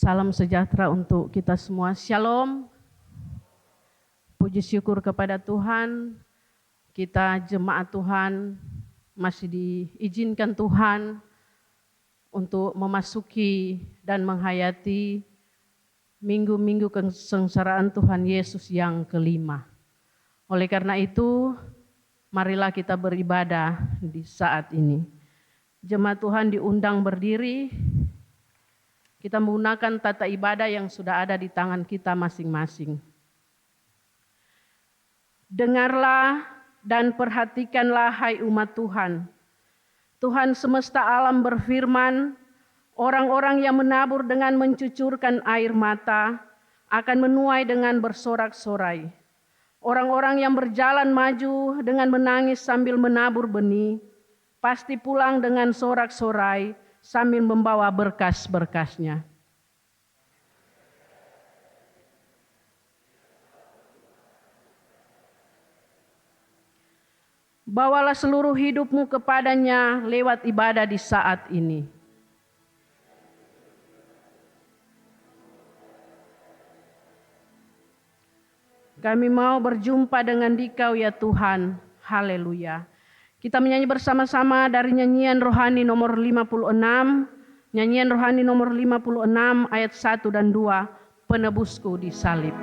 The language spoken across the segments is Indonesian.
Salam sejahtera untuk kita semua. Shalom. Puji syukur kepada Tuhan. Kita jemaat Tuhan masih diizinkan Tuhan untuk memasuki dan menghayati minggu-minggu kesengsaraan Tuhan Yesus yang kelima. Oleh karena itu, marilah kita beribadah di saat ini. Jemaat Tuhan diundang berdiri. Kita menggunakan tata ibadah yang sudah ada di tangan kita masing-masing. Dengarlah dan perhatikanlah hai umat Tuhan. Tuhan semesta alam berfirman, orang-orang yang menabur dengan mencucurkan air mata akan menuai dengan bersorak-sorai. Orang-orang yang berjalan maju dengan menangis sambil menabur benih, pasti pulang dengan sorak-sorai sambil membawa berkas-berkasnya. Bawalah seluruh hidupmu kepadanya lewat ibadah di saat ini. Kami mau berjumpa dengan Dikau ya Tuhan. Haleluya. Kita menyanyi bersama-sama dari nyanyian rohani nomor 56. Nyanyian rohani nomor 56 ayat 1 dan 2. Penebusku di salib.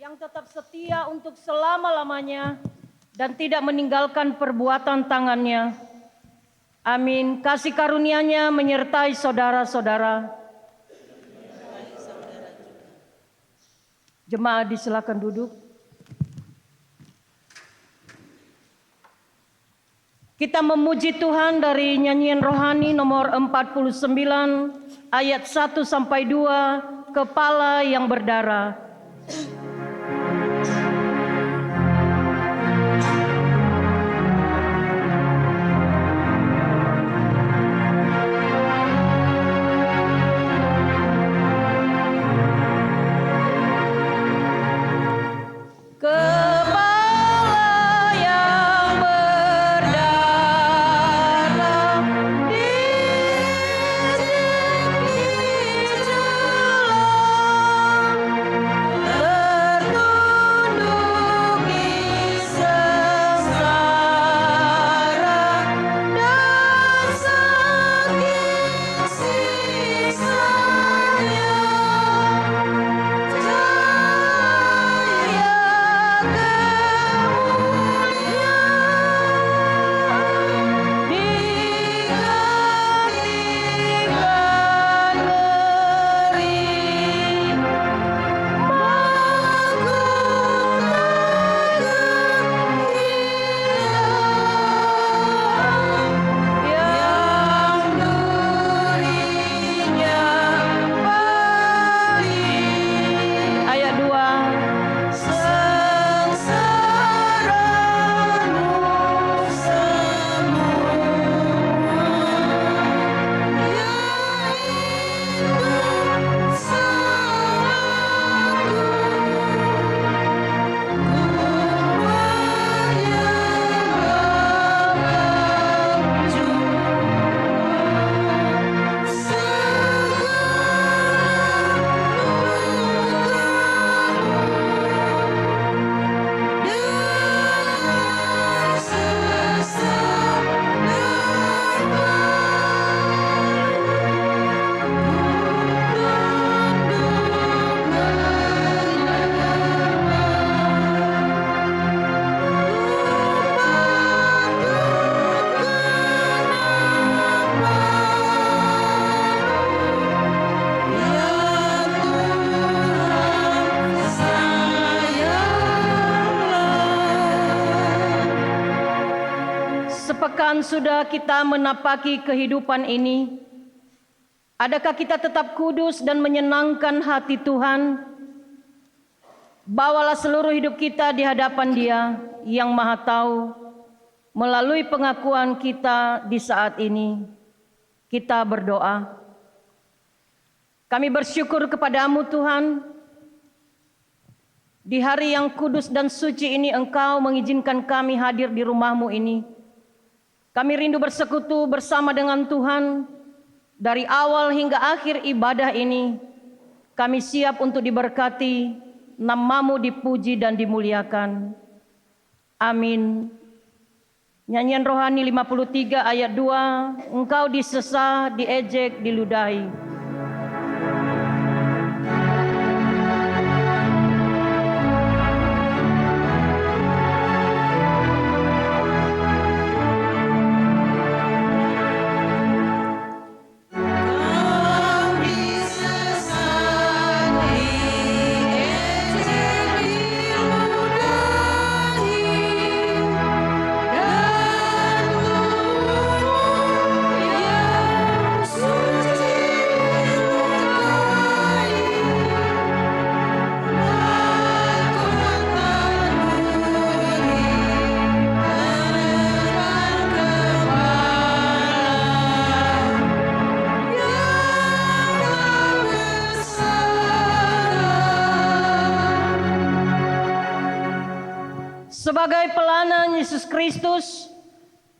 yang tetap setia untuk selama-lamanya dan tidak meninggalkan perbuatan tangannya. Amin. Kasih karunia-Nya menyertai saudara-saudara. Jemaat disilakan duduk. Kita memuji Tuhan dari nyanyian rohani nomor 49 ayat 1 sampai 2, kepala yang berdarah. Sepekan sudah kita menapaki kehidupan ini. Adakah kita tetap kudus dan menyenangkan hati Tuhan? Bawalah seluruh hidup kita di hadapan Dia yang Maha Tahu. Melalui pengakuan kita di saat ini, kita berdoa. Kami bersyukur kepadamu Tuhan. Di hari yang kudus dan suci ini Engkau mengizinkan kami hadir di rumah-Mu ini. Kami rindu bersekutu bersama dengan Tuhan dari awal hingga akhir ibadah ini. Kami siap untuk diberkati, nama-Mu dipuji dan dimuliakan. Amin. Nyanyian rohani 53 ayat 2, Engkau disesah, diejek, diludahi. Sebagai pelayanan Yesus Kristus,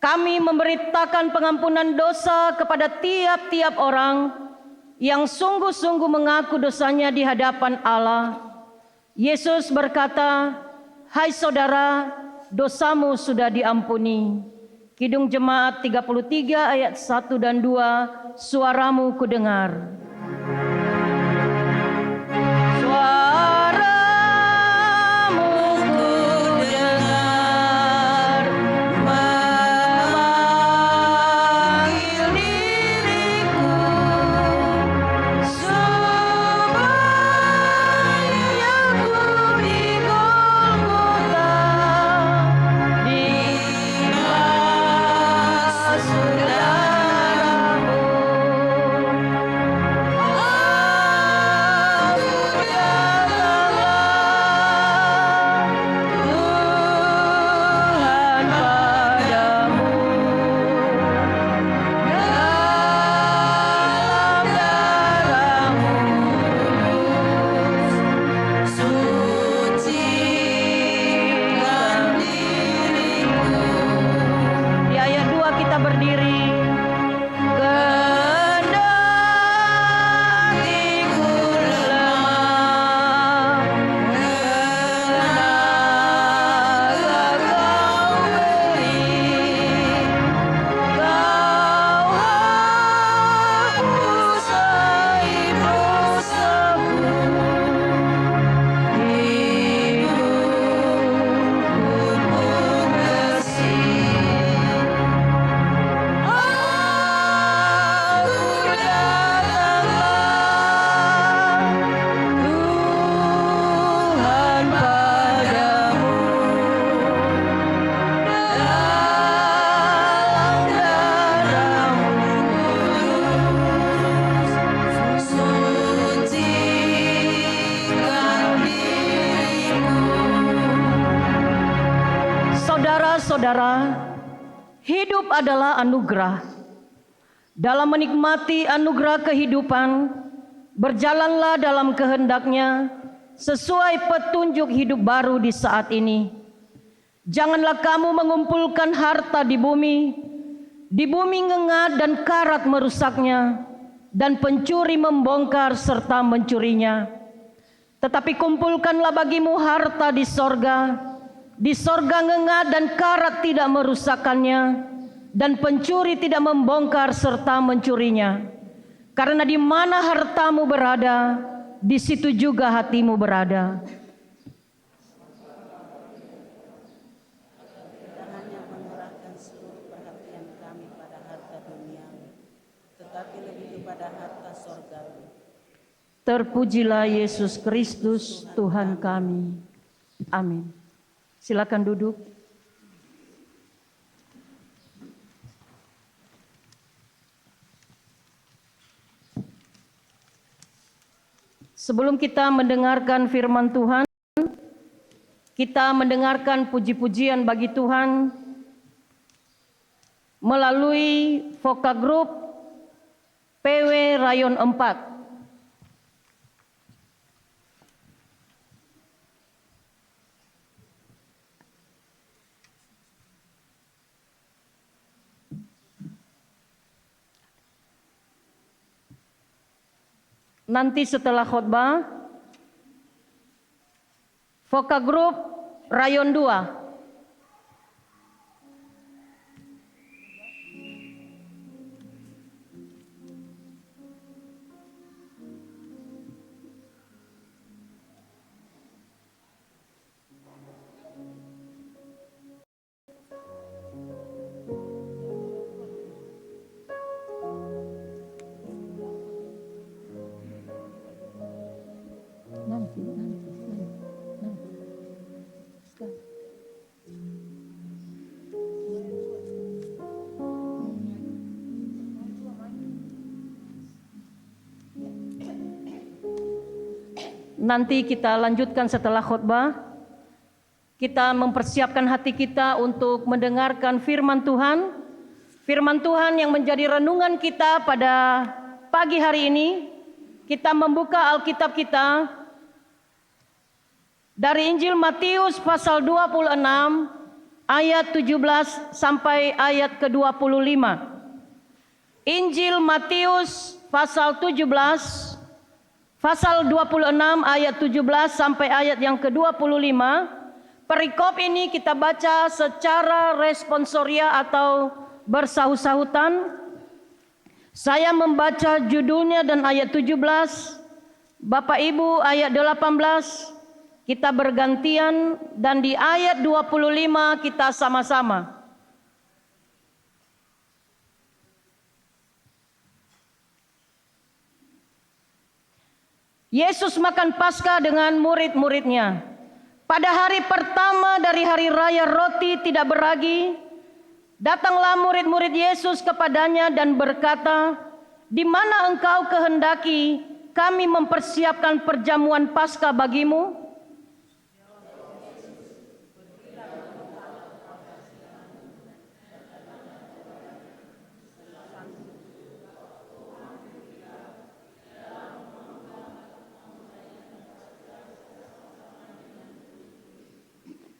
kami memberitakan pengampunan dosa kepada tiap-tiap orang yang sungguh-sungguh mengaku dosanya di hadapan Allah. Yesus berkata, "Hai saudara, dosamu sudah diampuni." Kidung Jemaat 33 ayat 1 dan 2, suaramu kudengar. Suaramu saudara, hidup adalah anugerah. Dalam menikmati anugerah kehidupan, berjalanlah dalam kehendak-Nya sesuai petunjuk hidup baru di saat ini. Janganlah kamu mengumpulkan harta di bumi ngengat dan karat merusaknya, dan pencuri membongkar serta mencurinya. Tetapi kumpulkanlah bagimu harta di sorga ngengat dan karat tidak merusakkannya, dan pencuri tidak membongkar serta mencurinya. Karena di mana hartamu berada, di situ juga hatimu berada. Tidak hanya mengerahkan seluruh perhatian kami pada harta duniawi, tetapi lebih kepada harta sorgawi. Terpujilah Yesus Kristus Tuhan kami. Amin. Silakan duduk. Sebelum kita mendengarkan firman Tuhan, kita mendengarkan puji-pujian bagi Tuhan melalui Voka Group PW Rayon 4. Nanti setelah khotbah, Voka Group Rayon 2. Nanti kita lanjutkan setelah khotbah. Kita mempersiapkan hati kita untuk mendengarkan firman Tuhan. Firman Tuhan yang menjadi renungan kita pada pagi hari ini. Kita membuka Alkitab kita dari Injil Matius pasal 26 ayat 17 sampai ayat ke-25. Injil Matius pasal 17 Pasal 26 ayat 17 sampai ayat yang ke-25. Perikop ini kita baca secara responsoria atau bersahut-sahutan. Saya membaca judulnya dan ayat 17. Bapak Ibu ayat 18. Kita bergantian dan di ayat 25 kita sama-sama. Yesus makan Paskah dengan murid-muridnya. Pada hari pertama dari hari raya roti tidak beragi, datanglah murid-murid Yesus kepadanya dan berkata, "Di mana engkau kehendaki kami mempersiapkan perjamuan Paskah bagimu?"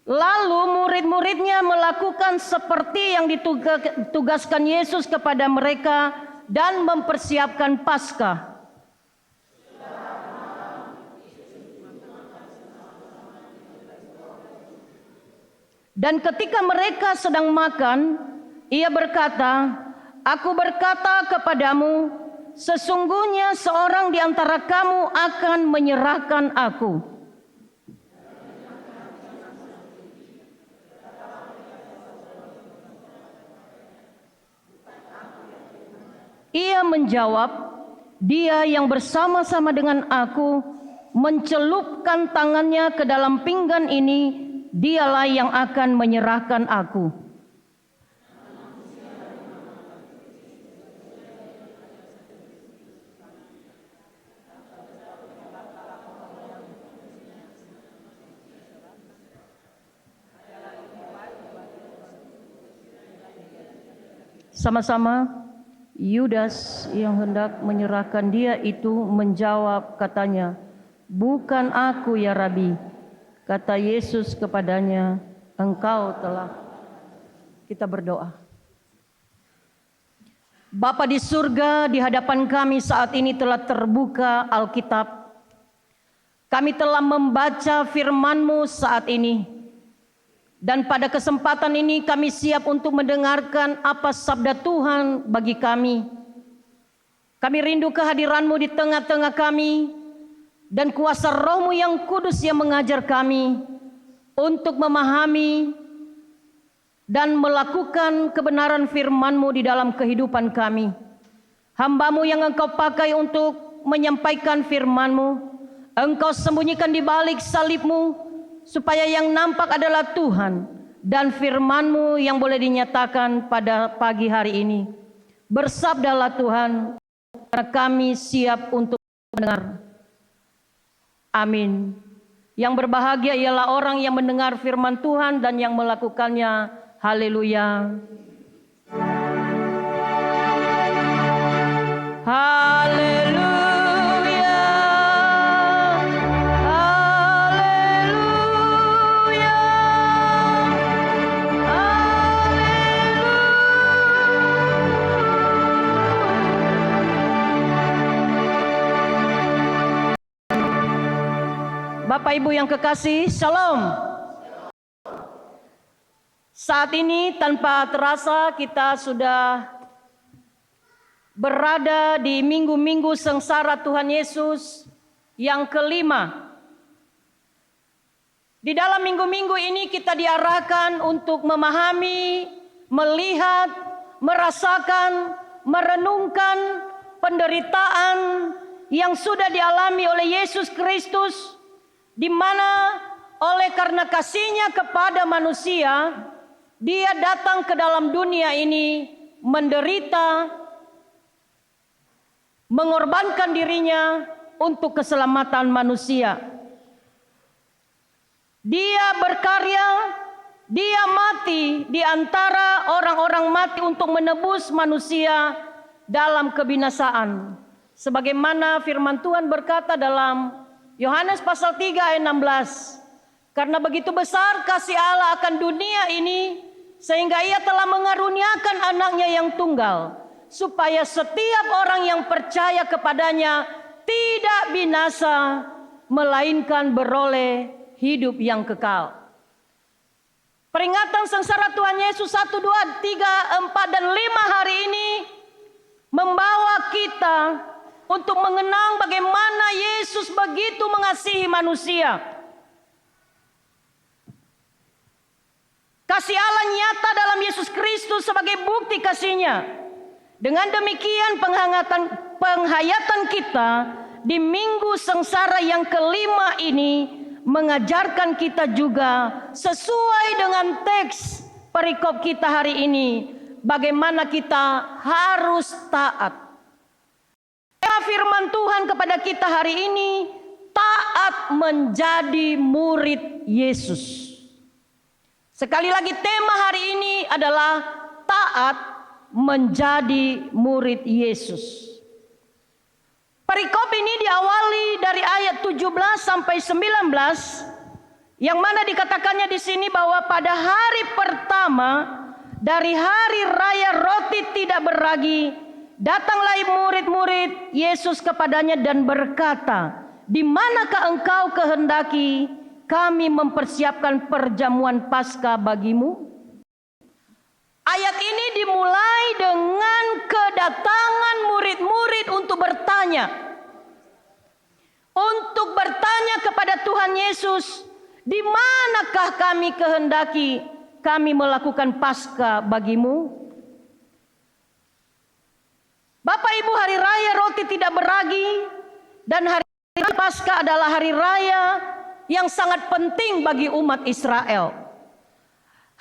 Lalu murid-muridnya melakukan seperti yang ditugaskan Yesus kepada mereka dan mempersiapkan Paskah. Dan ketika mereka sedang makan, ia berkata, "Aku berkata kepadamu, sesungguhnya seorang di antara kamu akan menyerahkan aku." Ia menjawab, "Dia yang bersama-sama dengan aku mencelupkan tangannya ke dalam pinggan ini, dialah yang akan menyerahkan aku." Bersama-sama Yudas yang hendak menyerahkan dia itu menjawab, katanya, "Bukan aku ya Rabi." Kata Yesus kepadanya, "Engkau telah." Kita berdoa. Bapa di surga, di hadapan kami saat ini telah terbuka Alkitab. Kami telah membaca firman-Mu saat ini. Dan pada kesempatan ini kami siap untuk mendengarkan apa sabda Tuhan bagi kami. Kami rindu kehadiran-Mu di tengah-tengah kami, dan kuasa Roh-Mu yang kudus yang mengajar kami untuk memahami dan melakukan kebenaran firman-Mu di dalam kehidupan kami. Hamba-Mu yang Engkau pakai untuk menyampaikan firman-Mu, Engkau sembunyikan di balik salib-Mu, supaya yang nampak adalah Tuhan dan firman-Mu yang boleh dinyatakan pada pagi hari ini. Bersabdalah Tuhan, karena kami siap untuk mendengar. Amin. Yang berbahagia ialah orang yang mendengar firman Tuhan dan yang melakukannya. Haleluya. Haleluya. Haleluya. Bapak Ibu yang kekasih, Shalom. Saat ini tanpa terasa kita sudah berada di minggu-minggu sengsara Tuhan Yesus yang kelima. Di dalam minggu-minggu ini kita diarahkan untuk memahami, melihat, merasakan, merenungkan penderitaan yang sudah dialami oleh Yesus Kristus, di mana oleh karena kasih-Nya kepada manusia, Dia datang ke dalam dunia ini menderita, mengorbankan dirinya untuk keselamatan manusia. Dia berkarya, Dia mati di antara orang-orang mati untuk menebus manusia dalam kebinasaan. Sebagaimana firman Tuhan berkata dalam Yohanes pasal 3 ayat 16. Karena begitu besar kasih Allah akan dunia ini, sehingga Ia telah mengaruniakan anaknya yang tunggal, supaya setiap orang yang percaya kepadanya tidak binasa, melainkan beroleh hidup yang kekal. Peringatan sengsara Tuhan Yesus 1, 2, 3, 4, dan 5 hari ini membawa kita untuk mengenang bagaimana Yesus begitu mengasihi manusia. Kasih Allah nyata dalam Yesus Kristus sebagai bukti kasih-Nya. Dengan demikian penghayatan kita di minggu sengsara yang kelima ini mengajarkan kita juga sesuai dengan teks perikop kita hari ini, bagaimana kita harus taat. Firman Tuhan kepada kita hari ini, taat menjadi murid Yesus. Sekali lagi tema hari ini adalah taat menjadi murid Yesus. Perikop ini diawali dari ayat 17 sampai 19, yang mana dikatakannya di sini bahwa pada hari pertama dari hari raya roti tidak beragi, datanglah murid-murid Yesus kepadanya dan berkata, "Di manakah engkau kehendaki kami mempersiapkan perjamuan Paskah bagimu?" Ayat ini dimulai dengan kedatangan murid-murid untuk bertanya. Untuk bertanya kepada Tuhan Yesus, "Di manakah kami kehendaki kami melakukan Paskah bagimu?" Bapak Ibu, hari raya roti tidak beragi dan hari Paskah adalah hari raya yang sangat penting bagi umat Israel.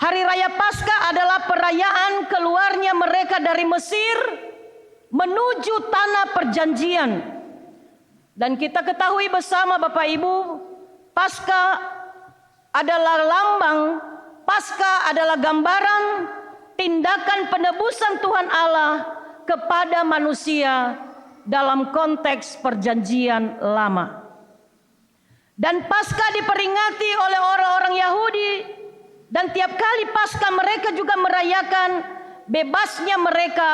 Hari raya Paskah adalah perayaan keluarnya mereka dari Mesir menuju tanah perjanjian. Dan kita ketahui bersama Bapak Ibu, Paskah adalah lambang, Paskah adalah gambaran tindakan penebusan Tuhan Allah kepada manusia dalam konteks perjanjian lama. Dan Paskah diperingati oleh orang-orang Yahudi, dan tiap kali Paskah mereka juga merayakan bebasnya mereka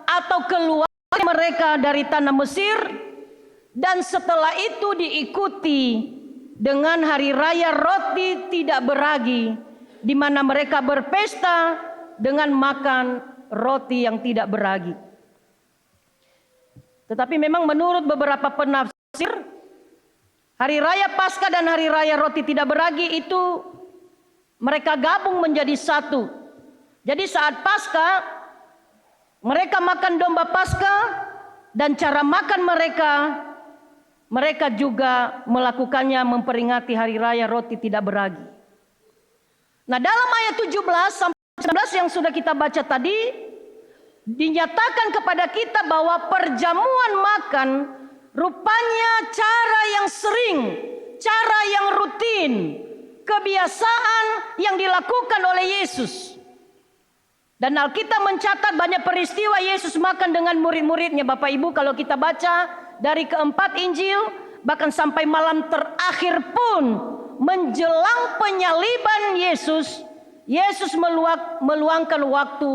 atau keluarnya mereka dari tanah Mesir. Dan setelah itu diikuti dengan hari raya roti tidak beragi, di mana mereka berpesta dengan makan roti yang tidak beragi. Tetapi memang menurut beberapa penafsir, hari raya Paskah dan hari raya roti tidak beragi itu mereka gabung menjadi satu. Jadi saat Paskah mereka makan domba Paskah, dan cara makan mereka juga melakukannya memperingati hari raya roti tidak beragi. Nah, dalam ayat 17 sampai 19 yang sudah kita baca tadi, dinyatakan kepada kita bahwa perjamuan makan rupanya cara yang sering, cara yang rutin, kebiasaan yang dilakukan oleh Yesus. Dan Alkitab mencatat banyak peristiwa Yesus makan dengan murid-muridnya. Bapak Ibu, kalau kita baca dari keempat Injil, bahkan sampai malam terakhir pun menjelang penyaliban Yesus meluangkan waktu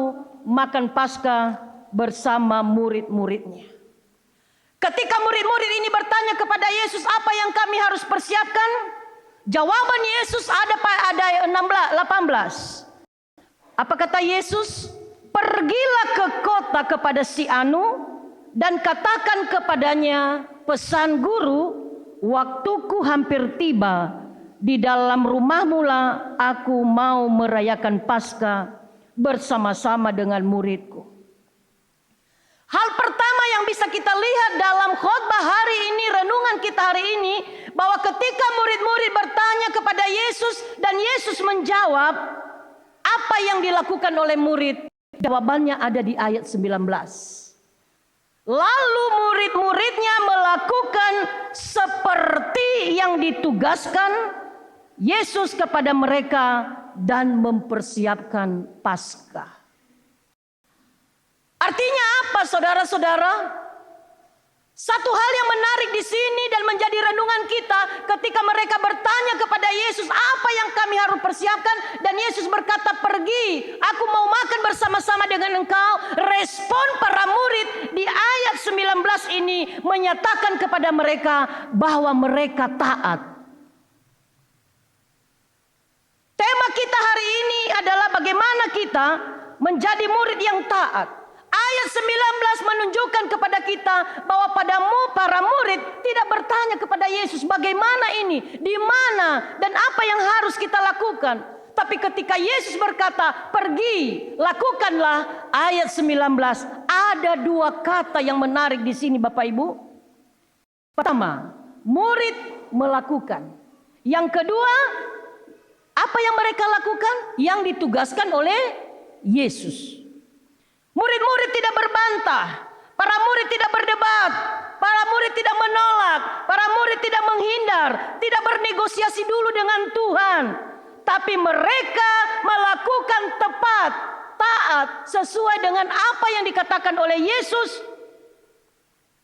makan Paskah bersama murid-muridnya. Ketika murid-murid ini bertanya kepada Yesus, apa yang kami harus persiapkan? Jawaban Yesus ada ayat 18. Apa kata Yesus? Pergilah ke kota kepada si Anu dan katakan kepadanya, pesan guru, waktuku hampir tiba. Di dalam rumahmu lah aku mau merayakan Paskah bersama-sama dengan muridku. Hal pertama yang bisa kita lihat dalam khotbah hari ini, renungan kita hari ini, bahwa ketika murid-murid bertanya kepada Yesus dan Yesus menjawab, apa yang dilakukan oleh murid? Jawabannya ada di ayat 19. Lalu murid-muridnya melakukan seperti yang ditugaskan Yesus kepada mereka dan mempersiapkan Paskah. Artinya apa, saudara-saudara? Satu hal yang menarik di sini dan menjadi renungan kita ketika mereka bertanya kepada Yesus, apa yang kami harus persiapkan? Dan Yesus berkata, pergi, aku mau makan bersama-sama dengan engkau. Respon para murid di ayat 19 ini menyatakan kepada mereka bahwa mereka taat. Tema kita hari ini adalah bagaimana kita menjadi murid yang taat. Ayat 19 menunjukkan kepada kita bahwa padamu para murid tidak bertanya kepada Yesus bagaimana ini, di mana, dan apa yang harus kita lakukan. Tapi ketika Yesus berkata, pergi, lakukanlah, ayat 19, ada dua kata yang menarik di sini Bapak Ibu. Pertama, murid melakukan. Yang kedua, apa yang mereka lakukan? Yang ditugaskan oleh Yesus. Murid-murid tidak berbantah, para murid tidak berdebat, para murid tidak menolak, para murid tidak menghindar, tidak bernegosiasi dulu dengan Tuhan. Tapi mereka melakukan tepat, taat, sesuai dengan apa yang dikatakan oleh Yesus.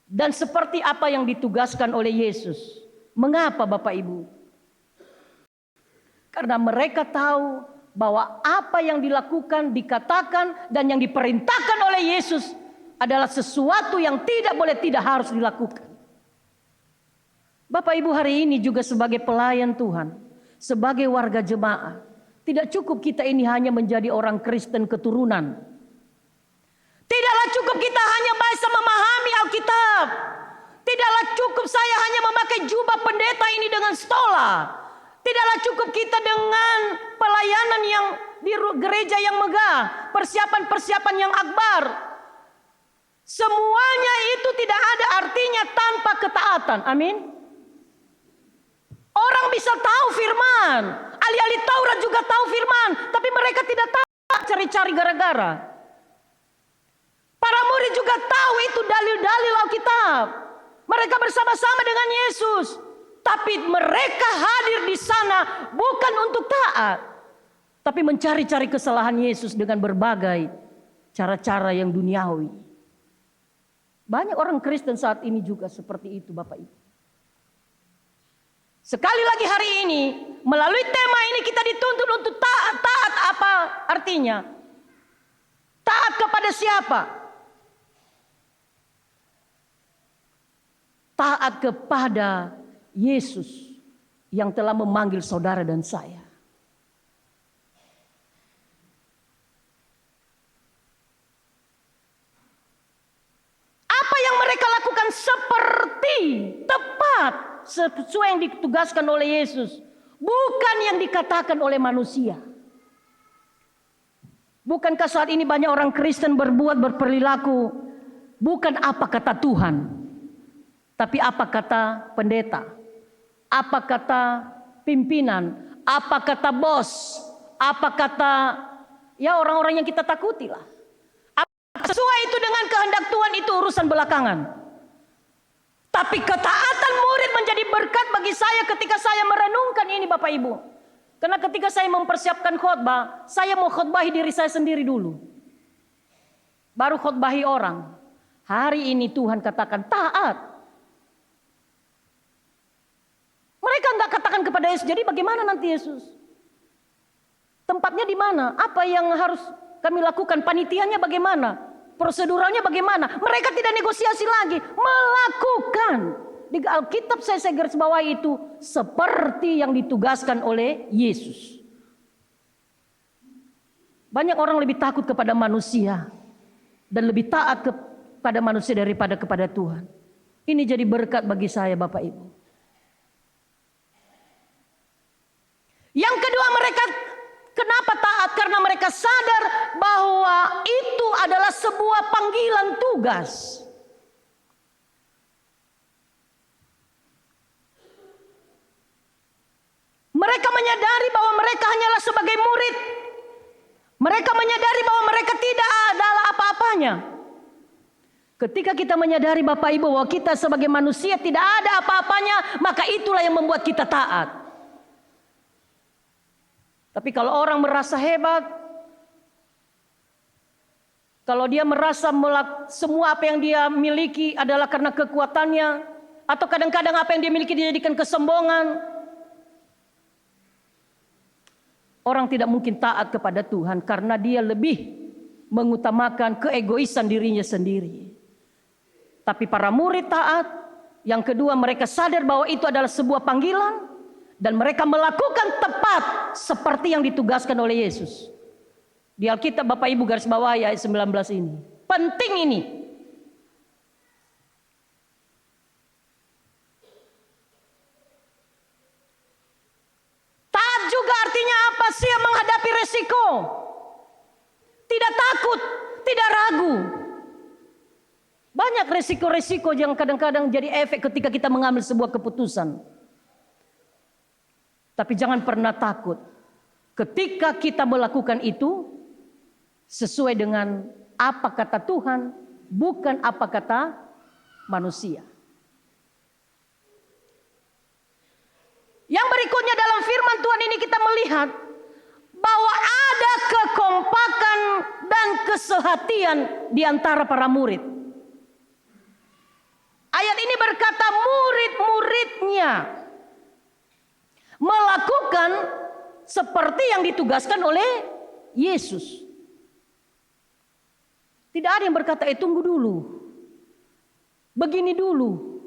Dan seperti apa yang ditugaskan oleh Yesus. Mengapa Bapak Ibu? Karena mereka tahu bahwa apa yang dilakukan, dikatakan, dan yang diperintahkan oleh Yesus adalah sesuatu yang tidak boleh, tidak harus dilakukan. Bapak Ibu, hari ini juga sebagai pelayan Tuhan, sebagai warga jemaah, tidak cukup kita ini hanya menjadi orang Kristen keturunan. Tidaklah cukup kita hanya bisa memahami Alkitab. Tidaklah cukup saya hanya memakai jubah pendeta ini dengan stola. Tidaklah cukup kita dengan pelayanan yang di gereja yang megah, persiapan-persiapan yang akbar. Semuanya itu tidak ada artinya tanpa ketaatan. Amin. Orang bisa tahu firman, ahli-ahli Taurat juga tahu firman, tapi mereka tidak tahu, cari-cari gara-gara. Para murid juga tahu itu dalil-dalil Alkitab. Mereka bersama-sama dengan Yesus. Tapi mereka hadir di sana bukan untuk taat. tapi mencari-cari kesalahan Yesus dengan berbagai cara-cara yang duniawi. Banyak orang Kristen saat ini juga seperti itu, Bapak Ibu. Sekali lagi hari ini, melalui tema ini kita dituntut untuk taat. Taat apa artinya? Taat kepada siapa? Taat kepada Yesus yang telah memanggil saudara dan saya. Apa yang mereka lakukan seperti tepat sesuai yang ditugaskan oleh Yesus, bukan yang dikatakan oleh manusia. Bukankah saat ini banyak orang Kristen berperilaku bukan apa kata Tuhan, tapi apa kata pendeta, apa kata pimpinan, apa kata bos, apa kata ya orang-orang yang kita takuti lah. Sesuai itu dengan kehendak Tuhan itu urusan belakangan. Tapi ketaatan murid menjadi berkat bagi saya ketika saya merenungkan ini, Bapak Ibu. Karena ketika saya mempersiapkan khotbah, saya mau khotbahi diri saya sendiri dulu. Baru khotbahi orang. Hari ini Tuhan katakan taat. Mereka enggak katakan kepada Yesus, jadi bagaimana nanti Yesus? Tempatnya di mana? Apa yang harus kami lakukan? Panitianya bagaimana? Proseduralnya bagaimana? Mereka tidak negosiasi lagi, melakukan. Di Alkitab saya garis bawahi itu seperti yang ditugaskan oleh Yesus. Banyak orang lebih takut kepada manusia dan lebih taat kepada manusia daripada kepada Tuhan. Ini jadi berkat bagi saya, Bapak Ibu. Yang kedua, mereka kenapa taat? Karena mereka sadar bahwa itu adalah sebuah panggilan tugas. Mereka menyadari bahwa mereka hanyalah sebagai murid. Mereka menyadari bahwa mereka tidak adalah apa-apanya. Ketika kita menyadari, Bapak Ibu, bahwa kita sebagai manusia tidak ada apa-apanya, maka itulah yang membuat kita taat. Tapi kalau orang merasa hebat, kalau dia merasa semua apa yang dia miliki adalah karena kekuatannya, atau kadang-kadang apa yang dia miliki dijadikan kesombongan, orang tidak mungkin taat kepada Tuhan karena dia lebih mengutamakan keegoisan dirinya sendiri. Tapi para murid taat. Yang kedua, mereka sadar bahwa itu adalah sebuah panggilan dan mereka melakukan tepat seperti yang ditugaskan oleh Yesus. Di Alkitab Bapak Ibu garis bawahi ayat 19 ini. Penting ini. Taat juga artinya apa? Siap menghadapi resiko. Tidak takut, tidak ragu. Banyak resiko-resiko yang kadang-kadang jadi efek ketika kita mengambil sebuah keputusan. Tapi jangan pernah takut. Ketika kita melakukan itu sesuai dengan apa kata Tuhan, bukan apa kata manusia. Yang berikutnya dalam firman Tuhan ini kita melihat bahwa ada kekompakan dan kesehatian di antara para murid. Ayat ini berkata murid-muridnya melakukan seperti yang ditugaskan oleh Yesus. Tidak ada yang berkata, tunggu dulu. Begini dulu.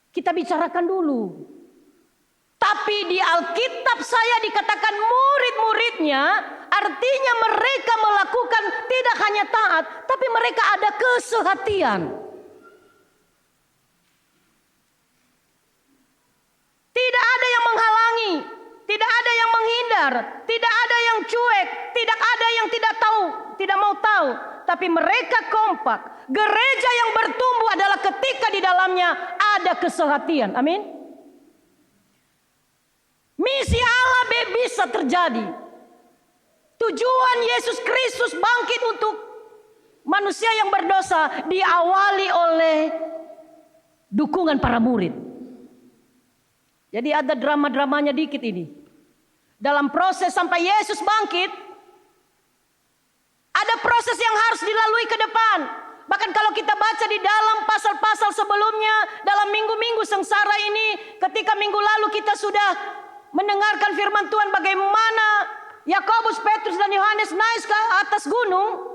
Kita bicarakan dulu. Tapi di Alkitab saya dikatakan murid-muridnya, artinya mereka melakukan tidak hanya taat, tapi mereka ada kesehatian. Tidak ada yang menghalangi, tidak ada yang menghindar, tidak ada yang cuek, tidak ada yang tidak tahu, tidak mau tahu. Tapi mereka kompak. Gereja yang bertumbuh adalah ketika di dalamnya ada kesehatian. Amin. Misi Allah bisa terjadi. Tujuan Yesus Kristus bangkit untuk manusia yang berdosa diawali oleh dukungan para murid. Jadi ada drama-dramanya dikit ini. dalam proses sampai Yesus bangkit, ada proses yang harus dilalui ke depan. Bahkan kalau kita baca di dalam pasal-pasal sebelumnya, dalam minggu-minggu sengsara ini, ketika minggu lalu kita sudah mendengarkan firman Tuhan bagaimana Yakobus, Petrus, dan Yohanes naik ke atas gunung.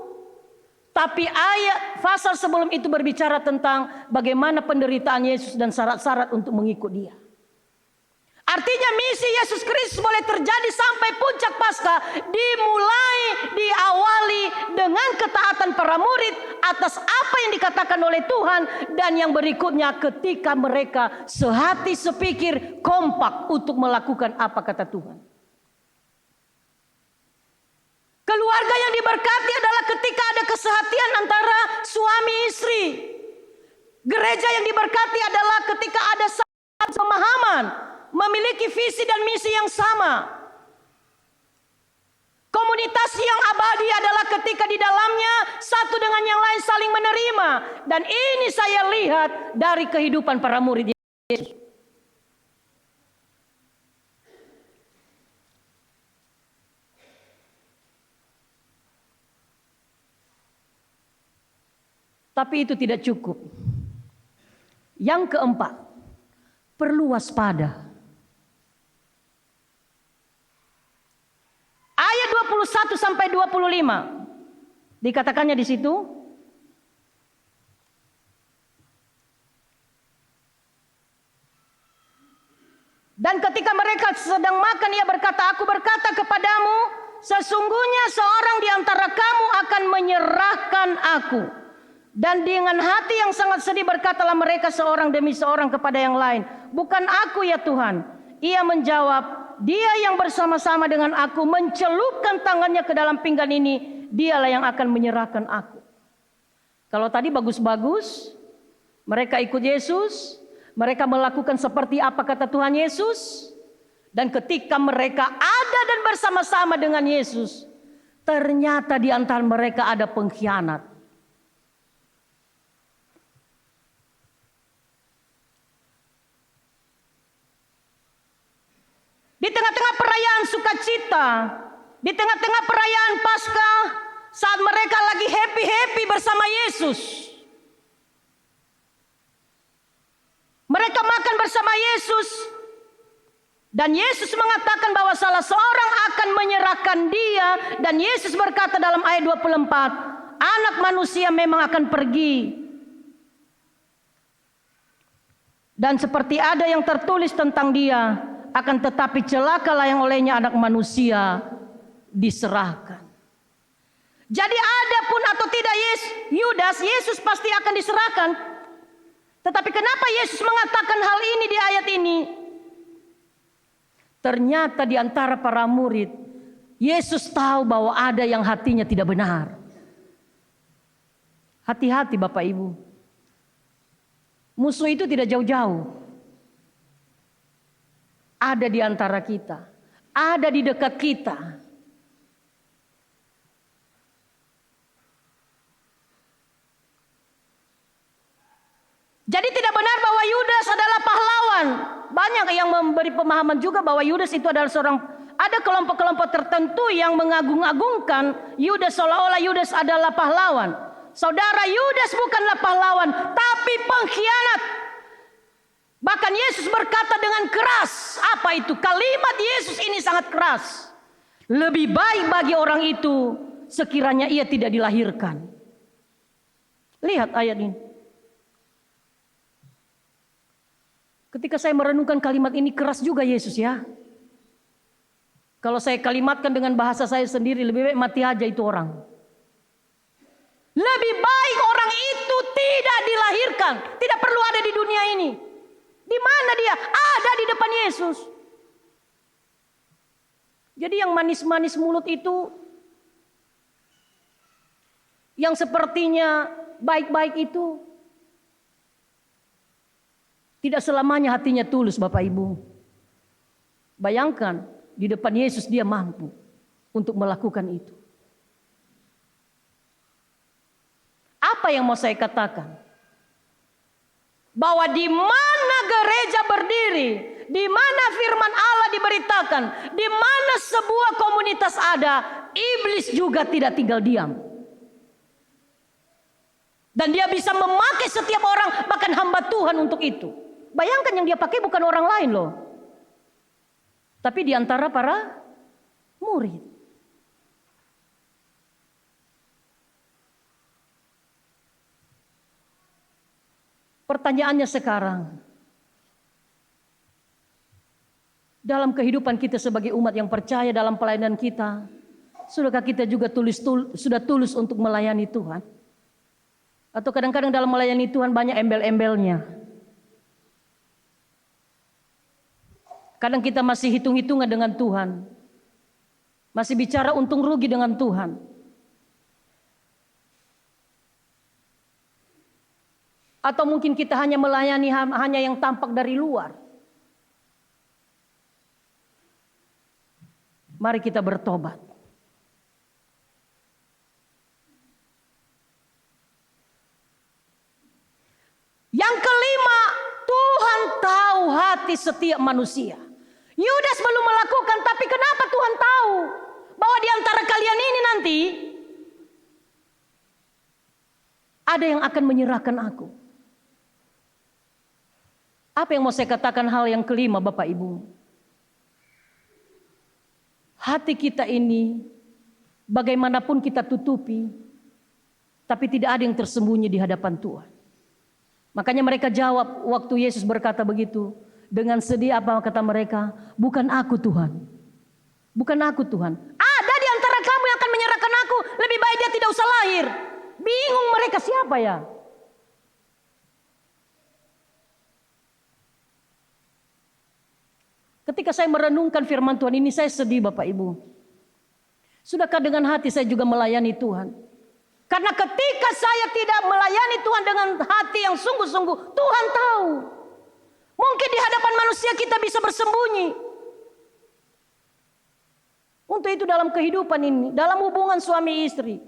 Tapi ayat pasal sebelum itu berbicara tentang bagaimana penderitaan Yesus dan syarat-syarat untuk mengikut Dia. Artinya misi Yesus Kristus boleh terjadi sampai puncak Paskah diawali dengan ketaatan para murid atas apa yang dikatakan oleh Tuhan, dan yang berikutnya ketika mereka sehati sepikir kompak untuk melakukan apa kata Tuhan. Keluarga yang diberkati adalah ketika ada kesehatian antara suami istri. Gereja yang diberkati adalah ketika ada satu pemahaman, memiliki visi dan misi yang sama. Komunitas yang abadi adalah ketika di dalamnya satu dengan yang lain saling menerima. Dan ini saya lihat dari kehidupan para murid Yesus. Tapi itu tidak cukup. Yang keempat, perlu waspada. Ayat 21 sampai 25. Dikatakannya di situ. Dan ketika mereka sedang makan, ia berkata, "Aku berkata kepadamu, sesungguhnya seorang di antara kamu akan menyerahkan aku." Dan dengan hati yang sangat sedih berkatalah mereka seorang demi seorang kepada yang lain, "Bukan aku ya Tuhan." Ia menjawab, "Dia yang bersama-sama dengan aku mencelupkan tangannya ke dalam pinggan ini, dialah yang akan menyerahkan aku." Kalau tadi bagus-bagus, mereka ikut Yesus, mereka melakukan seperti apa kata Tuhan Yesus. Dan ketika mereka ada dan bersama-sama dengan Yesus, ternyata di antara mereka ada pengkhianat. Di tengah-tengah perayaan sukacita, di tengah-tengah perayaan Paskah, saat mereka lagi happy-happy bersama Yesus, mereka makan bersama Yesus, dan Yesus mengatakan bahwa salah seorang akan menyerahkan Dia, dan Yesus berkata dalam ayat 24, "Anak manusia memang akan pergi, dan seperti ada yang tertulis tentang Dia, akan tetapi celakalah yang olehnya anak manusia diserahkan." Jadi adapun atau tidak Yudas, Yesus pasti akan diserahkan. Tetapi kenapa Yesus mengatakan hal ini di ayat ini? Ternyata di antara para murid, Yesus tahu bahwa ada yang hatinya tidak benar. Hati-hati Bapak Ibu. Musuh itu tidak jauh-jauh. Ada di antara kita, ada di dekat kita. Jadi tidak benar bahwa Yudas adalah pahlawan. Banyak yang memberi pemahaman juga bahwa Yudas itu adalah seorang, ada kelompok-kelompok tertentu yang mengagung-agungkan Yudas seolah-olah Yudas adalah pahlawan. Saudara, Yudas bukanlah pahlawan, tapi pengkhianat. Bahkan Yesus berkata dengan keras. Apa itu? Kalimat Yesus ini sangat keras. Lebih baik bagi orang itu sekiranya ia tidak dilahirkan. Lihat ayat ini. Ketika saya merenungkan kalimat ini, keras juga Yesus ya. Kalau saya kalimatkan dengan bahasa saya sendiri, lebih baik mati aja itu orang. Lebih baik orang itu tidak dilahirkan, tidak perlu ada di dunia ini. Di mana dia? Ada di depan Yesus. Jadi yang manis-manis mulut itu, yang sepertinya baik-baik itu, tidak selamanya hatinya tulus Bapak Ibu. Bayangkan, di depan Yesus dia mampu untuk melakukan itu. Apa yang mau saya katakan? Bahwa di mana gereja berdiri, di mana firman Allah diberitakan, di mana sebuah komunitas ada, iblis juga tidak tinggal diam. Dan dia bisa memakai setiap orang, bahkan hamba Tuhan untuk itu. Bayangkan yang dia pakai bukan orang lain loh, tapi di antara para murid. Pertanyaannya sekarang, dalam kehidupan kita sebagai umat yang percaya dalam pelayanan kita, sudahkah kita juga sudah tulus untuk melayani Tuhan? Atau kadang-kadang dalam melayani Tuhan banyak embel-embelnya. Kadang kita masih hitung-hitungan dengan Tuhan, masih bicara untung rugi dengan Tuhan. Atau mungkin kita hanya melayani hanya yang tampak dari luar. Mari kita bertobat. Yang kelima, Tuhan tahu hati setiap manusia. Yudas belum melakukan, tapi kenapa Tuhan tahu bahwa di antara kalian ini nanti ada yang akan menyerahkan aku. Apa yang mau saya katakan hal yang kelima, Bapak Ibu? Hati kita ini bagaimanapun kita tutupi, tapi tidak ada yang tersembunyi di hadapan Tuhan. Makanya mereka jawab waktu Yesus berkata begitu, dengan sedih apa kata mereka? Bukan aku Tuhan. Bukan aku Tuhan. Ada di antara kamu yang akan menyerahkan aku, lebih baik dia tidak usah lahir. Bingung mereka siapa ya? Ketika saya merenungkan firman Tuhan ini, saya sedih Bapak Ibu. Sudahkah dengan hati saya juga melayani Tuhan? Karena ketika saya tidak melayani Tuhan dengan hati yang sungguh-sungguh, Tuhan tahu. Mungkin di hadapan manusia kita bisa bersembunyi. Untuk itu dalam kehidupan ini, dalam hubungan suami istri,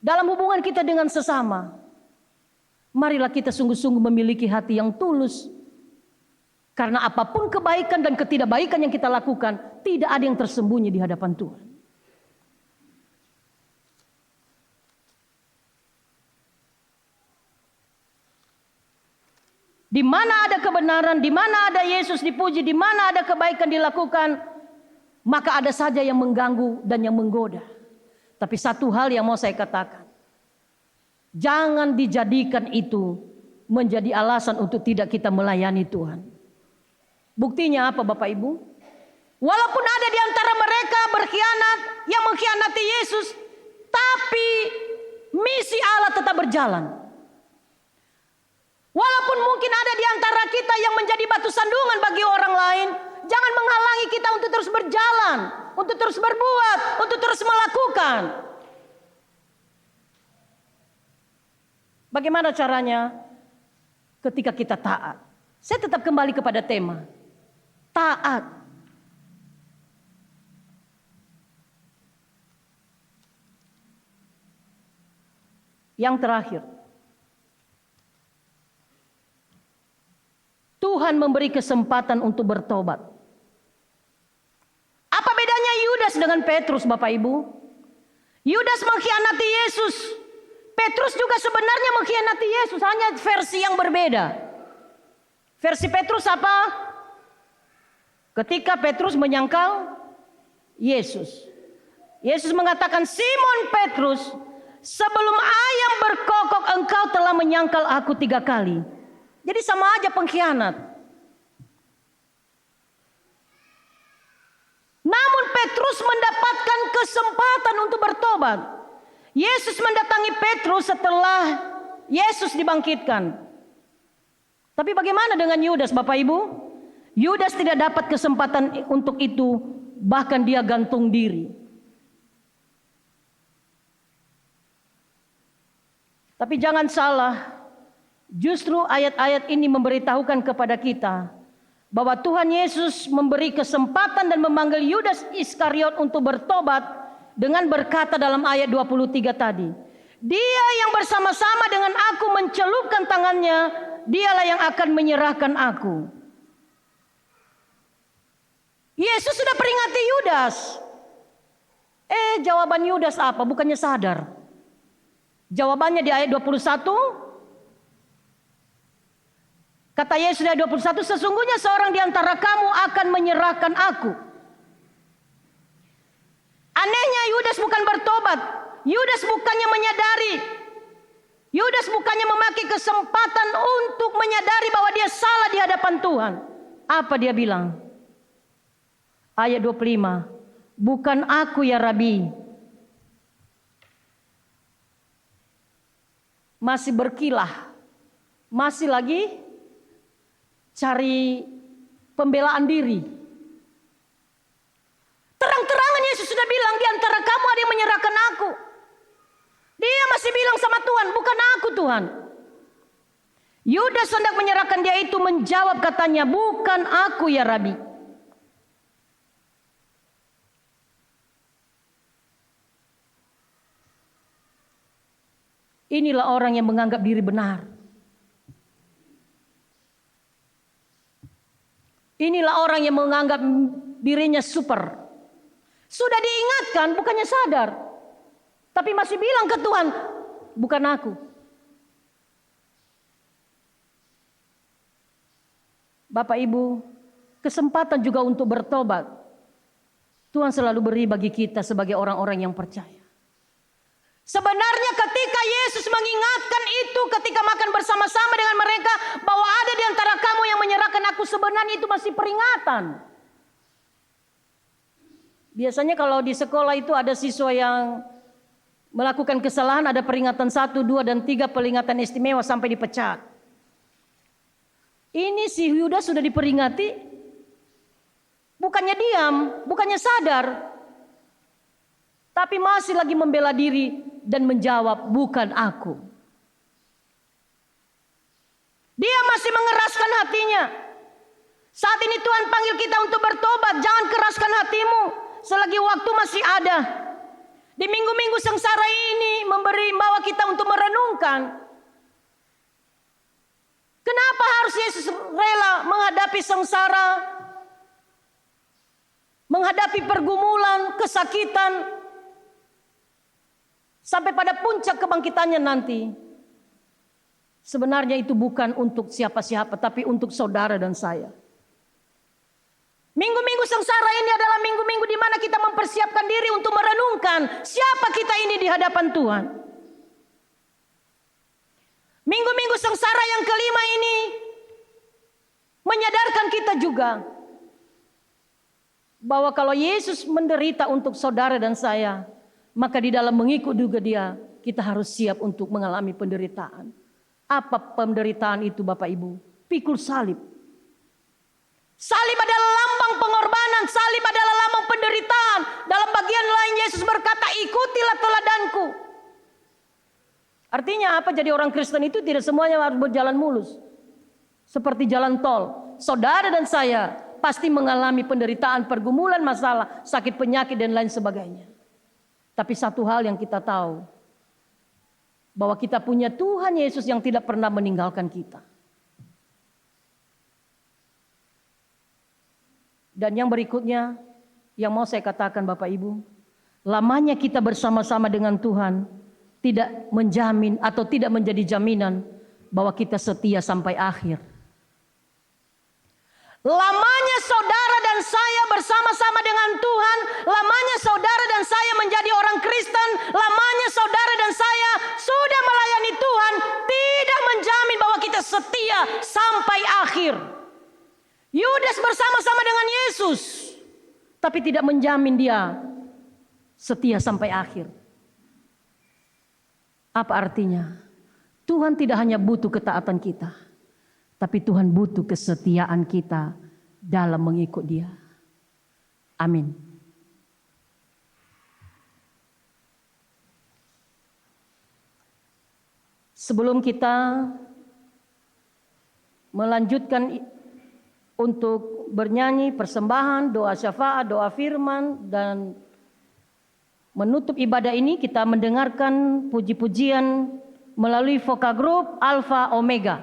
dalam hubungan kita dengan sesama, marilah kita sungguh-sungguh memiliki hati yang tulus. Karena apapun kebaikan dan ketidakbaikan yang kita lakukan, tidak ada yang tersembunyi di hadapan Tuhan. Di mana ada kebenaran, di mana ada Yesus dipuji, di mana ada kebaikan dilakukan, maka ada saja yang mengganggu dan yang menggoda. Tapi satu hal yang mau saya katakan, jangan dijadikan itu menjadi alasan untuk tidak kita melayani Tuhan. Buktinya apa Bapak Ibu? Walaupun ada di antara mereka berkhianat, yang mengkhianati Yesus, tapi misi Allah tetap berjalan. Walaupun mungkin ada di antara kita yang menjadi batu sandungan bagi orang lain, jangan menghalangi kita untuk terus berjalan, untuk terus berbuat, untuk terus melakukan. Bagaimana caranya? Ketika kita taat. Saya tetap kembali kepada tema. Taat. Yang terakhir, Tuhan memberi kesempatan untuk bertobat. Apa bedanya Yudas dengan Petrus, Bapak Ibu? Yudas mengkhianati Yesus. Petrus juga sebenarnya mengkhianati Yesus, hanya versi yang berbeda. Versi Petrus apa? Ketika Petrus menyangkal Yesus. Yesus mengatakan, Simon Petrus, sebelum ayam berkokok engkau telah menyangkal aku 3 kali. Jadi sama aja pengkhianat. Namun Petrus mendapatkan kesempatan untuk bertobat. Yesus mendatangi Petrus setelah Yesus dibangkitkan. Tapi bagaimana dengan Yudas, Bapak Ibu? Yudas tidak dapat kesempatan untuk itu, bahkan dia gantung diri. Tapi jangan salah, justru ayat-ayat ini memberitahukan kepada kita bahwa Tuhan Yesus memberi kesempatan dan memanggil Yudas Iskariot untuk bertobat dengan berkata dalam ayat 23 tadi, Dia yang bersama-sama dengan aku mencelupkan tangannya, dialah yang akan menyerahkan aku. Yesus sudah peringati Yudas. Jawaban Yudas apa? Bukannya sadar. Jawabannya di ayat 21. Kata Yesus di ayat 21, sesungguhnya seorang di antara kamu akan menyerahkan aku. Anehnya Yudas bukan bertobat. Yudas bukannya menyadari. Yudas bukannya memakai kesempatan untuk menyadari bahwa dia salah di hadapan Tuhan. Apa dia bilang? Ayat 25. Bukan aku ya Rabi. Masih berkilah. Masih lagi cari pembelaan diri. Terang-terangan Yesus sudah bilang, di antara kamu ada yang menyerahkan aku. Dia masih bilang sama Tuhan, bukan aku Tuhan. Yudas hendak menyerahkan dia itu menjawab katanya, bukan aku ya Rabi. Inilah orang yang menganggap diri benar. Inilah orang yang menganggap dirinya super. Sudah diingatkan, bukannya sadar. Tapi masih bilang ke Tuhan, bukan aku. Bapak Ibu, kesempatan juga untuk bertobat Tuhan selalu beri bagi kita sebagai orang-orang yang percaya. Sebenarnya ketika Yesus mengingatkan itu ketika makan bersama-sama dengan mereka bahwa ada di antara kamu yang menyerahkan aku, sebenarnya itu masih peringatan. Biasanya kalau di sekolah itu ada siswa yang melakukan kesalahan, ada peringatan 1, 2, dan 3 peringatan istimewa sampai dipecat. Ini si Yudas sudah diperingati, bukannya diam, bukannya sadar, tapi masih lagi membela diri dan menjawab, bukan aku. Dia masih mengeraskan hatinya. Saat ini Tuhan panggil kita untuk bertobat. Jangan keraskan hatimu selagi waktu masih ada. Di minggu-minggu sengsara ini membawa kita untuk merenungkan. Kenapa harus Yesus rela menghadapi sengsara, menghadapi pergumulan, kesakitan, sampai pada puncak kebangkitannya nanti? Sebenarnya itu bukan untuk siapa-siapa, tapi untuk saudara dan saya. Minggu-minggu sengsara ini adalah minggu-minggu di mana kita mempersiapkan diri untuk merenungkan siapa kita ini di hadapan Tuhan. Minggu-minggu sengsara yang kelima ini menyadarkan kita juga bahwa kalau Yesus menderita untuk saudara dan saya, maka di dalam mengikut juga dia, kita harus siap untuk mengalami penderitaan. Apa penderitaan itu Bapak Ibu? Pikul salib. Salib adalah lambang pengorbanan, salib adalah lambang penderitaan. Dalam bagian lain Yesus berkata, ikutilah teladanku. Artinya apa? Jadi orang Kristen itu tidak semuanya harus berjalan mulus. Seperti jalan tol. Saudara dan saya pasti mengalami penderitaan, pergumulan, masalah, sakit penyakit dan lain sebagainya. Tapi satu hal yang kita tahu, bahwa kita punya Tuhan Yesus yang tidak pernah meninggalkan kita. Dan yang berikutnya, yang mau saya katakan Bapak Ibu, lamanya kita bersama-sama dengan Tuhan tidak menjamin atau tidak menjadi jaminan bahwa kita setia sampai akhir. Lamanya saudara dan saya bersama-sama dengan Tuhan, lamanya saudara dan saya menjadi orang Kristen, lamanya saudara dan saya sudah melayani Tuhan, tidak menjamin bahwa kita setia sampai akhir. Yudas bersama-sama dengan Yesus, tapi tidak menjamin dia setia sampai akhir. Apa artinya? Tuhan tidak hanya butuh ketaatan kita, tapi Tuhan butuh kesetiaan kita dalam mengikut Dia. Amin. Sebelum kita melanjutkan untuk bernyanyi persembahan, doa syafaat, doa firman, dan menutup ibadah ini, kita mendengarkan puji-pujian melalui vokal grup Alpha Omega.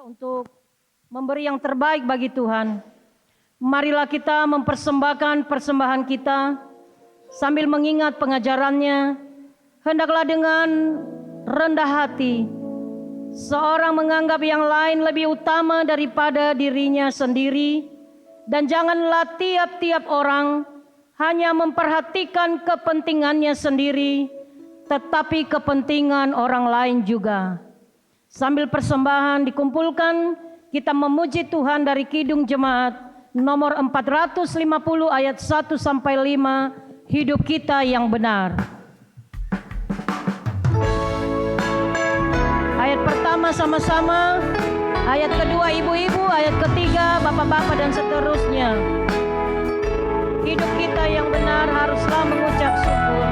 untuk memberi yang terbaik bagi Tuhan. Marilah kita mempersembahkan persembahan kita sambil mengingat pengajarannya. Hendaklah dengan rendah hati seorang menganggap yang lain lebih utama daripada dirinya sendiri, dan janganlah tiap-tiap orang hanya memperhatikan kepentingannya sendiri, tetapi kepentingan orang lain juga. Sambil persembahan dikumpulkan, kita memuji Tuhan dari Kidung Jemaat nomor 450 ayat 1 sampai 5, hidup kita yang benar. Ayat pertama sama-sama, ayat kedua ibu-ibu, ayat ketiga bapak-bapak dan seterusnya. Hidup kita yang benar haruslah mengucap syukur.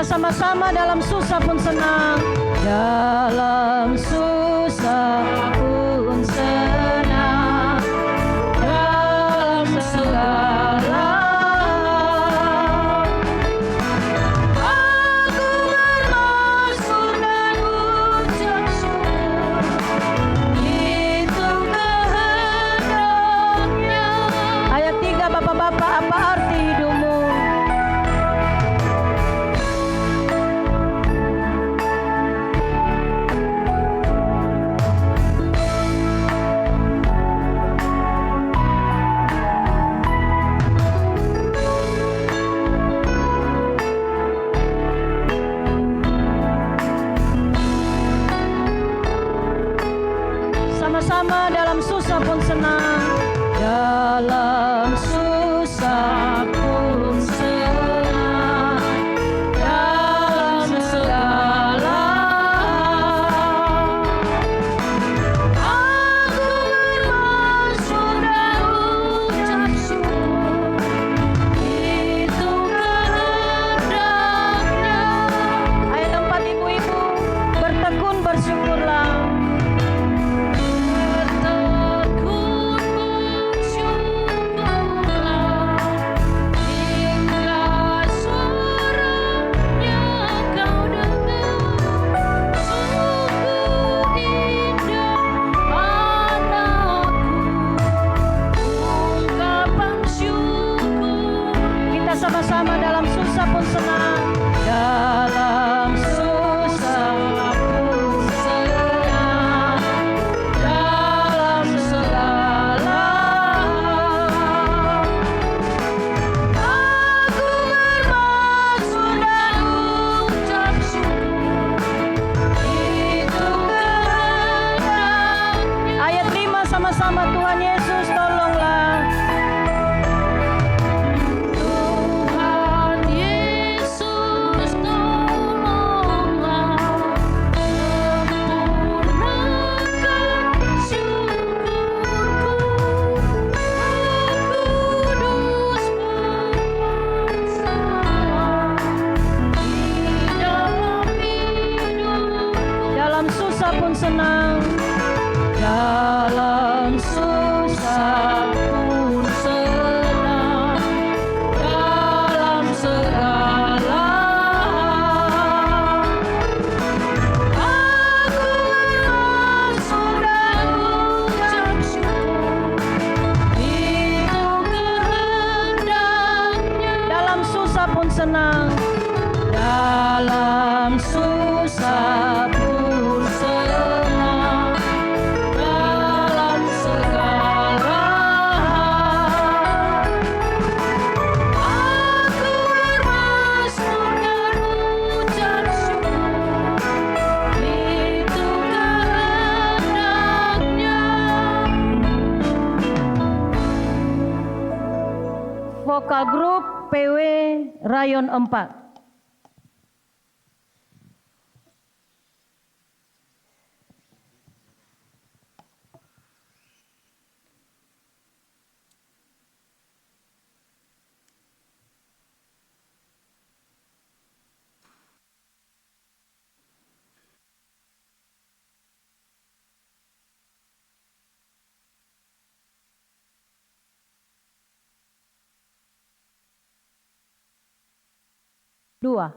Sama-sama dalam susah pun senang, dalam susah pun senang, dalam segala aku bermasmur dan ucap syukur, itu kehendaknya. Ayat 3, bapak-bapak, apa arti hidupmu? Sama dalam susah pun senang, dalam susah pun senang, dalam segala aku bermasmur dan ucap syukur, itu kehendaknya. Ayat 4, ibu-ibu, bertekun bersyukurlah. Sama-sama dalam susah pun senang, dalam susah pun senang, dalam segala aku bermasmur dan ucap syukur, itu kehendaknya. Ayat 5 sama-sama, Tuhan Yesus tolonglah. Senang, dalam susah pun senang, dalam segala aku bermasmur dan ucap senang, dalam susah pun senang, dalam segala hal. Aku bermasmur dan ucap syukur, itu kehendaknya. Vokal grup PW Rayon 4. Dua.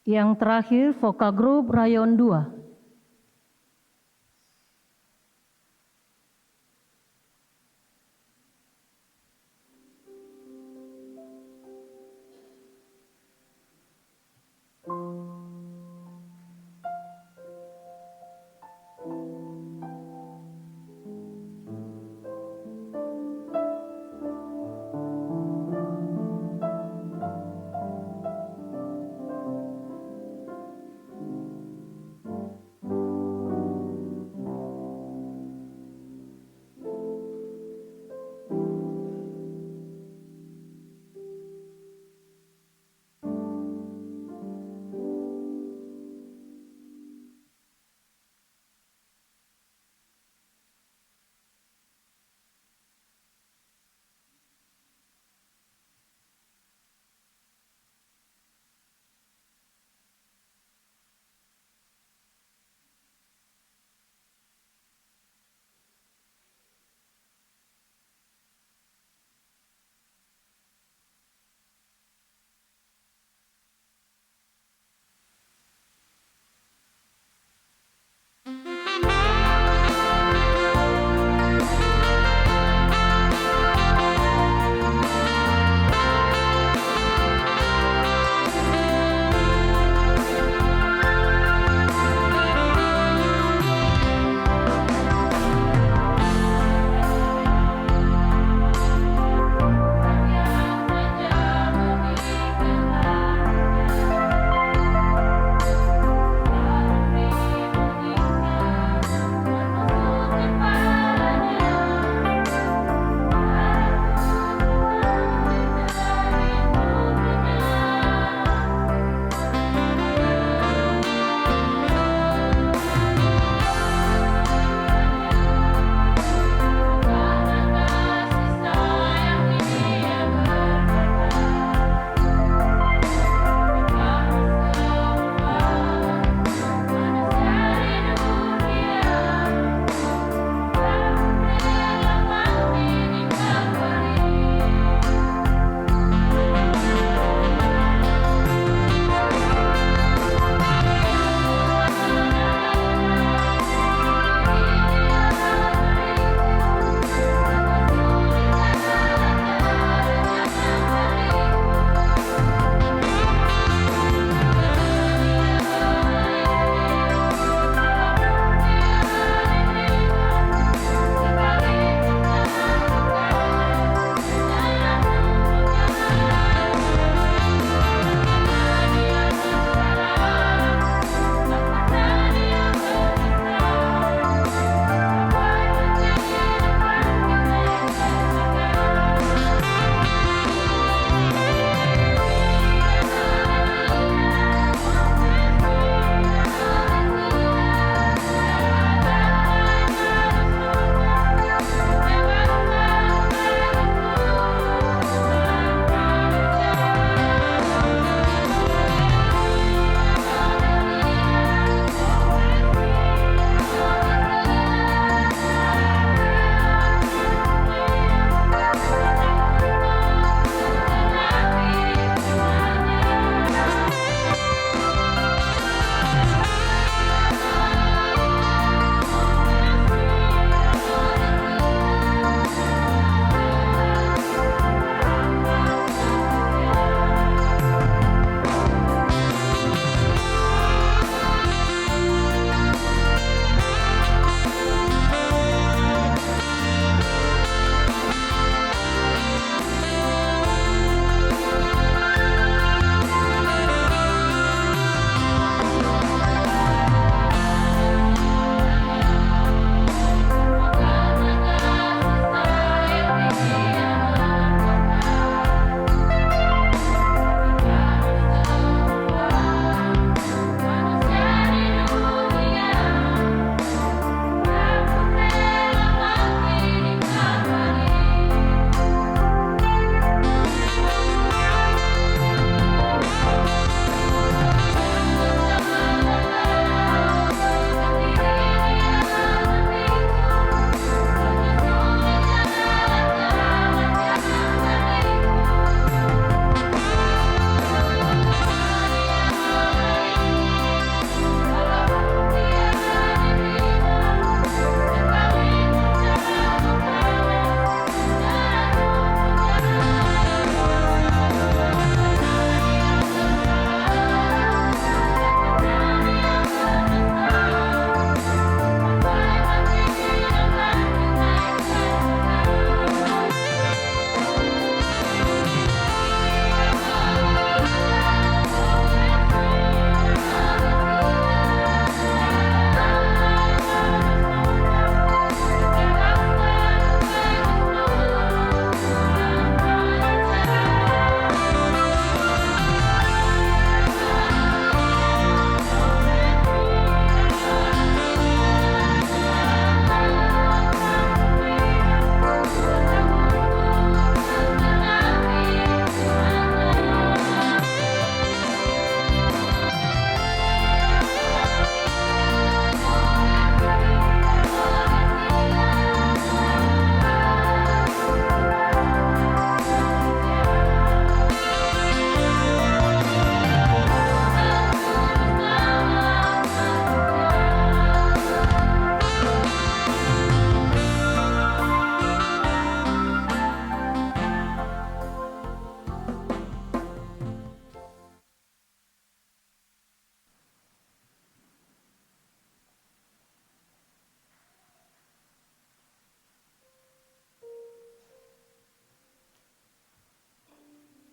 Yang terakhir, vokal grup Rayon 2.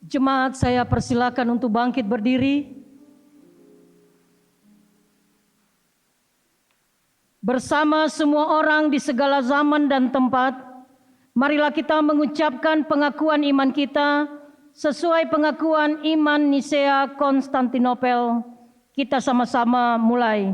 Jemaat, saya persilakan untuk bangkit berdiri. Bersama semua orang di segala zaman dan tempat, marilah kita mengucapkan pengakuan iman kita sesuai pengakuan iman Nisea Konstantinopel. Kita sama-sama mulai.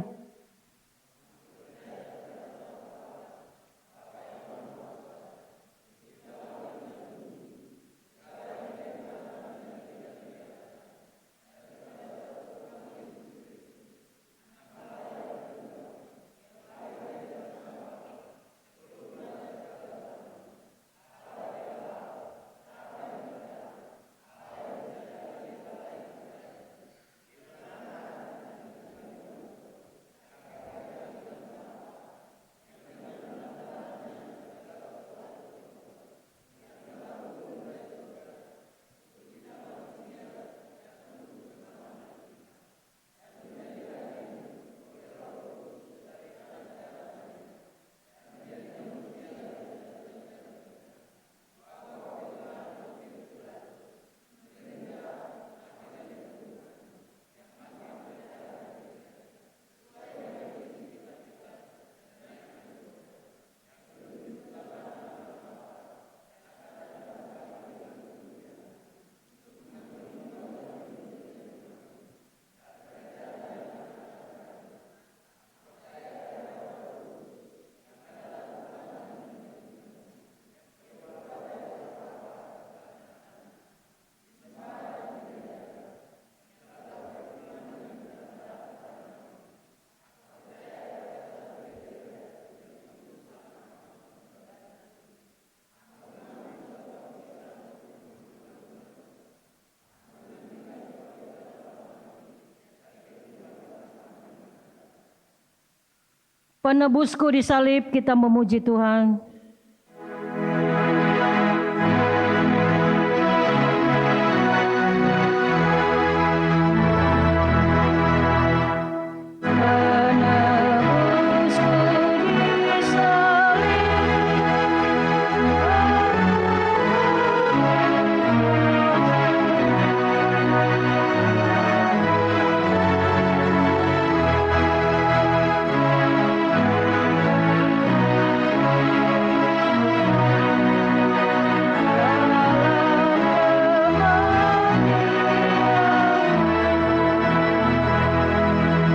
Penebusku disalib, kita memuji Tuhan.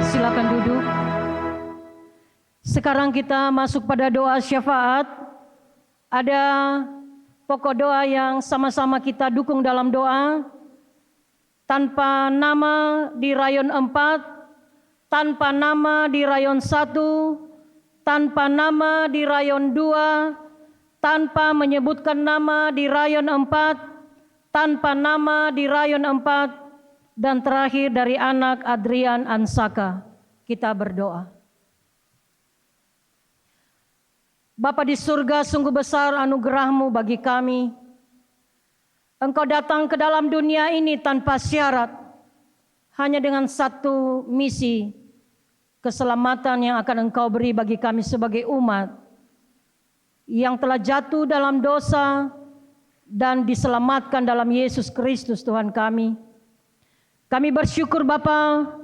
Silakan duduk. Sekarang kita masuk pada doa syafaat. Ada pokok doa yang sama-sama kita dukung dalam doa. Tanpa nama di rayon 4, tanpa nama di rayon 1, tanpa nama di rayon 2, tanpa menyebutkan nama di rayon 4, tanpa nama di rayon 4, dan terakhir dari anak Adrian Ansaka. Kita berdoa. Bapa di surga, sungguh besar anugerah-Mu bagi kami. Engkau datang ke dalam dunia ini tanpa syarat, hanya dengan satu misi, keselamatan yang akan Engkau beri bagi kami sebagai umat yang telah jatuh dalam dosa dan diselamatkan dalam Yesus Kristus Tuhan kami. Kami bersyukur Bapa,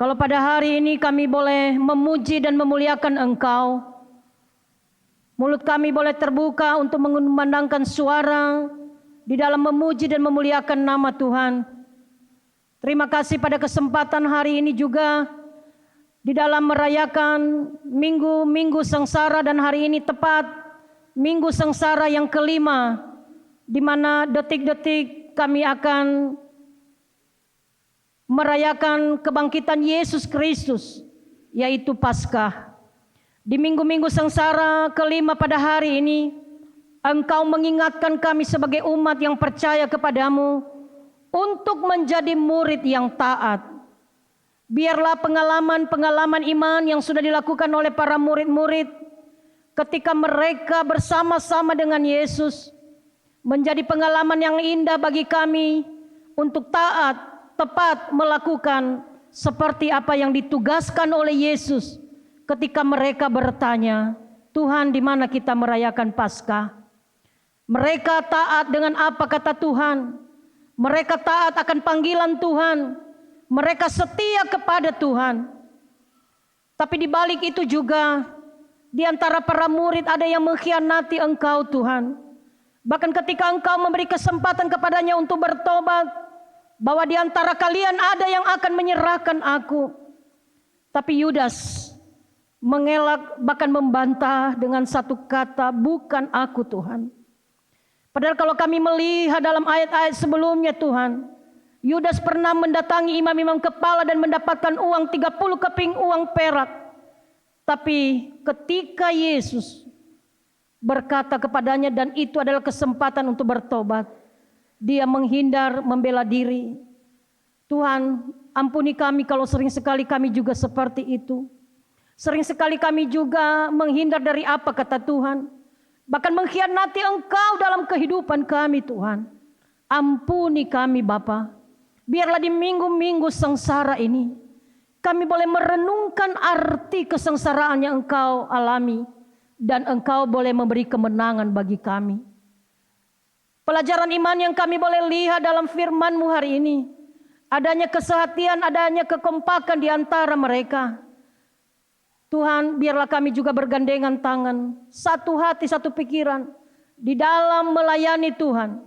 kalau pada hari ini kami boleh memuji dan memuliakan Engkau. Mulut kami boleh terbuka untuk mengumandangkan suara di dalam memuji dan memuliakan nama Tuhan. Terima kasih pada kesempatan hari ini juga di dalam merayakan minggu sengsara, dan hari ini tepat minggu sengsara yang kelima, di mana detik-detik kami akan merayakan kebangkitan Yesus Kristus, yaitu Paskah. Di minggu-minggu sengsara kelima pada hari ini, Engkau mengingatkan kami sebagai umat yang percaya kepadamu untuk menjadi murid yang taat. Biarlah pengalaman-pengalaman iman yang sudah dilakukan oleh para murid-murid ketika mereka bersama-sama dengan Yesus menjadi pengalaman yang indah bagi kami untuk taat, tepat melakukan seperti apa yang ditugaskan oleh Yesus ketika mereka bertanya, Tuhan, di mana kita merayakan Paskah? Mereka taat dengan apa kata Tuhan? Mereka taat akan panggilan Tuhan. Mereka setia kepada Tuhan. Tapi di balik itu juga, di antara para murid ada yang mengkhianati Engkau Tuhan. Bahkan ketika Engkau memberi kesempatan kepadanya untuk bertobat, bahwa di antara kalian ada yang akan menyerahkan aku. Tapi Yudas mengelak, bahkan membantah dengan satu kata, bukan aku Tuhan. Padahal kalau kami melihat dalam ayat-ayat sebelumnya Tuhan, Yudas pernah mendatangi imam-imam kepala dan mendapatkan uang 30 keping uang perak. Tapi ketika Yesus berkata kepadanya dan itu adalah kesempatan untuk bertobat, dia menghindar, membela diri. Tuhan, ampuni kami kalau sering sekali kami juga seperti itu. Sering sekali kami juga menghindar dari apa kata Tuhan. Bahkan mengkhianati Engkau dalam kehidupan kami Tuhan. Ampuni kami Bapa. Biarlah di minggu-minggu sengsara ini, kami boleh merenungkan arti kesengsaraan yang Engkau alami. Dan Engkau boleh memberi kemenangan bagi kami. Pelajaran iman yang kami boleh lihat dalam firman-Mu hari ini, adanya kesehatian, adanya kekompakan di antara mereka. Tuhan, biarlah kami juga bergandengan tangan, satu hati, satu pikiran, di dalam melayani Tuhan.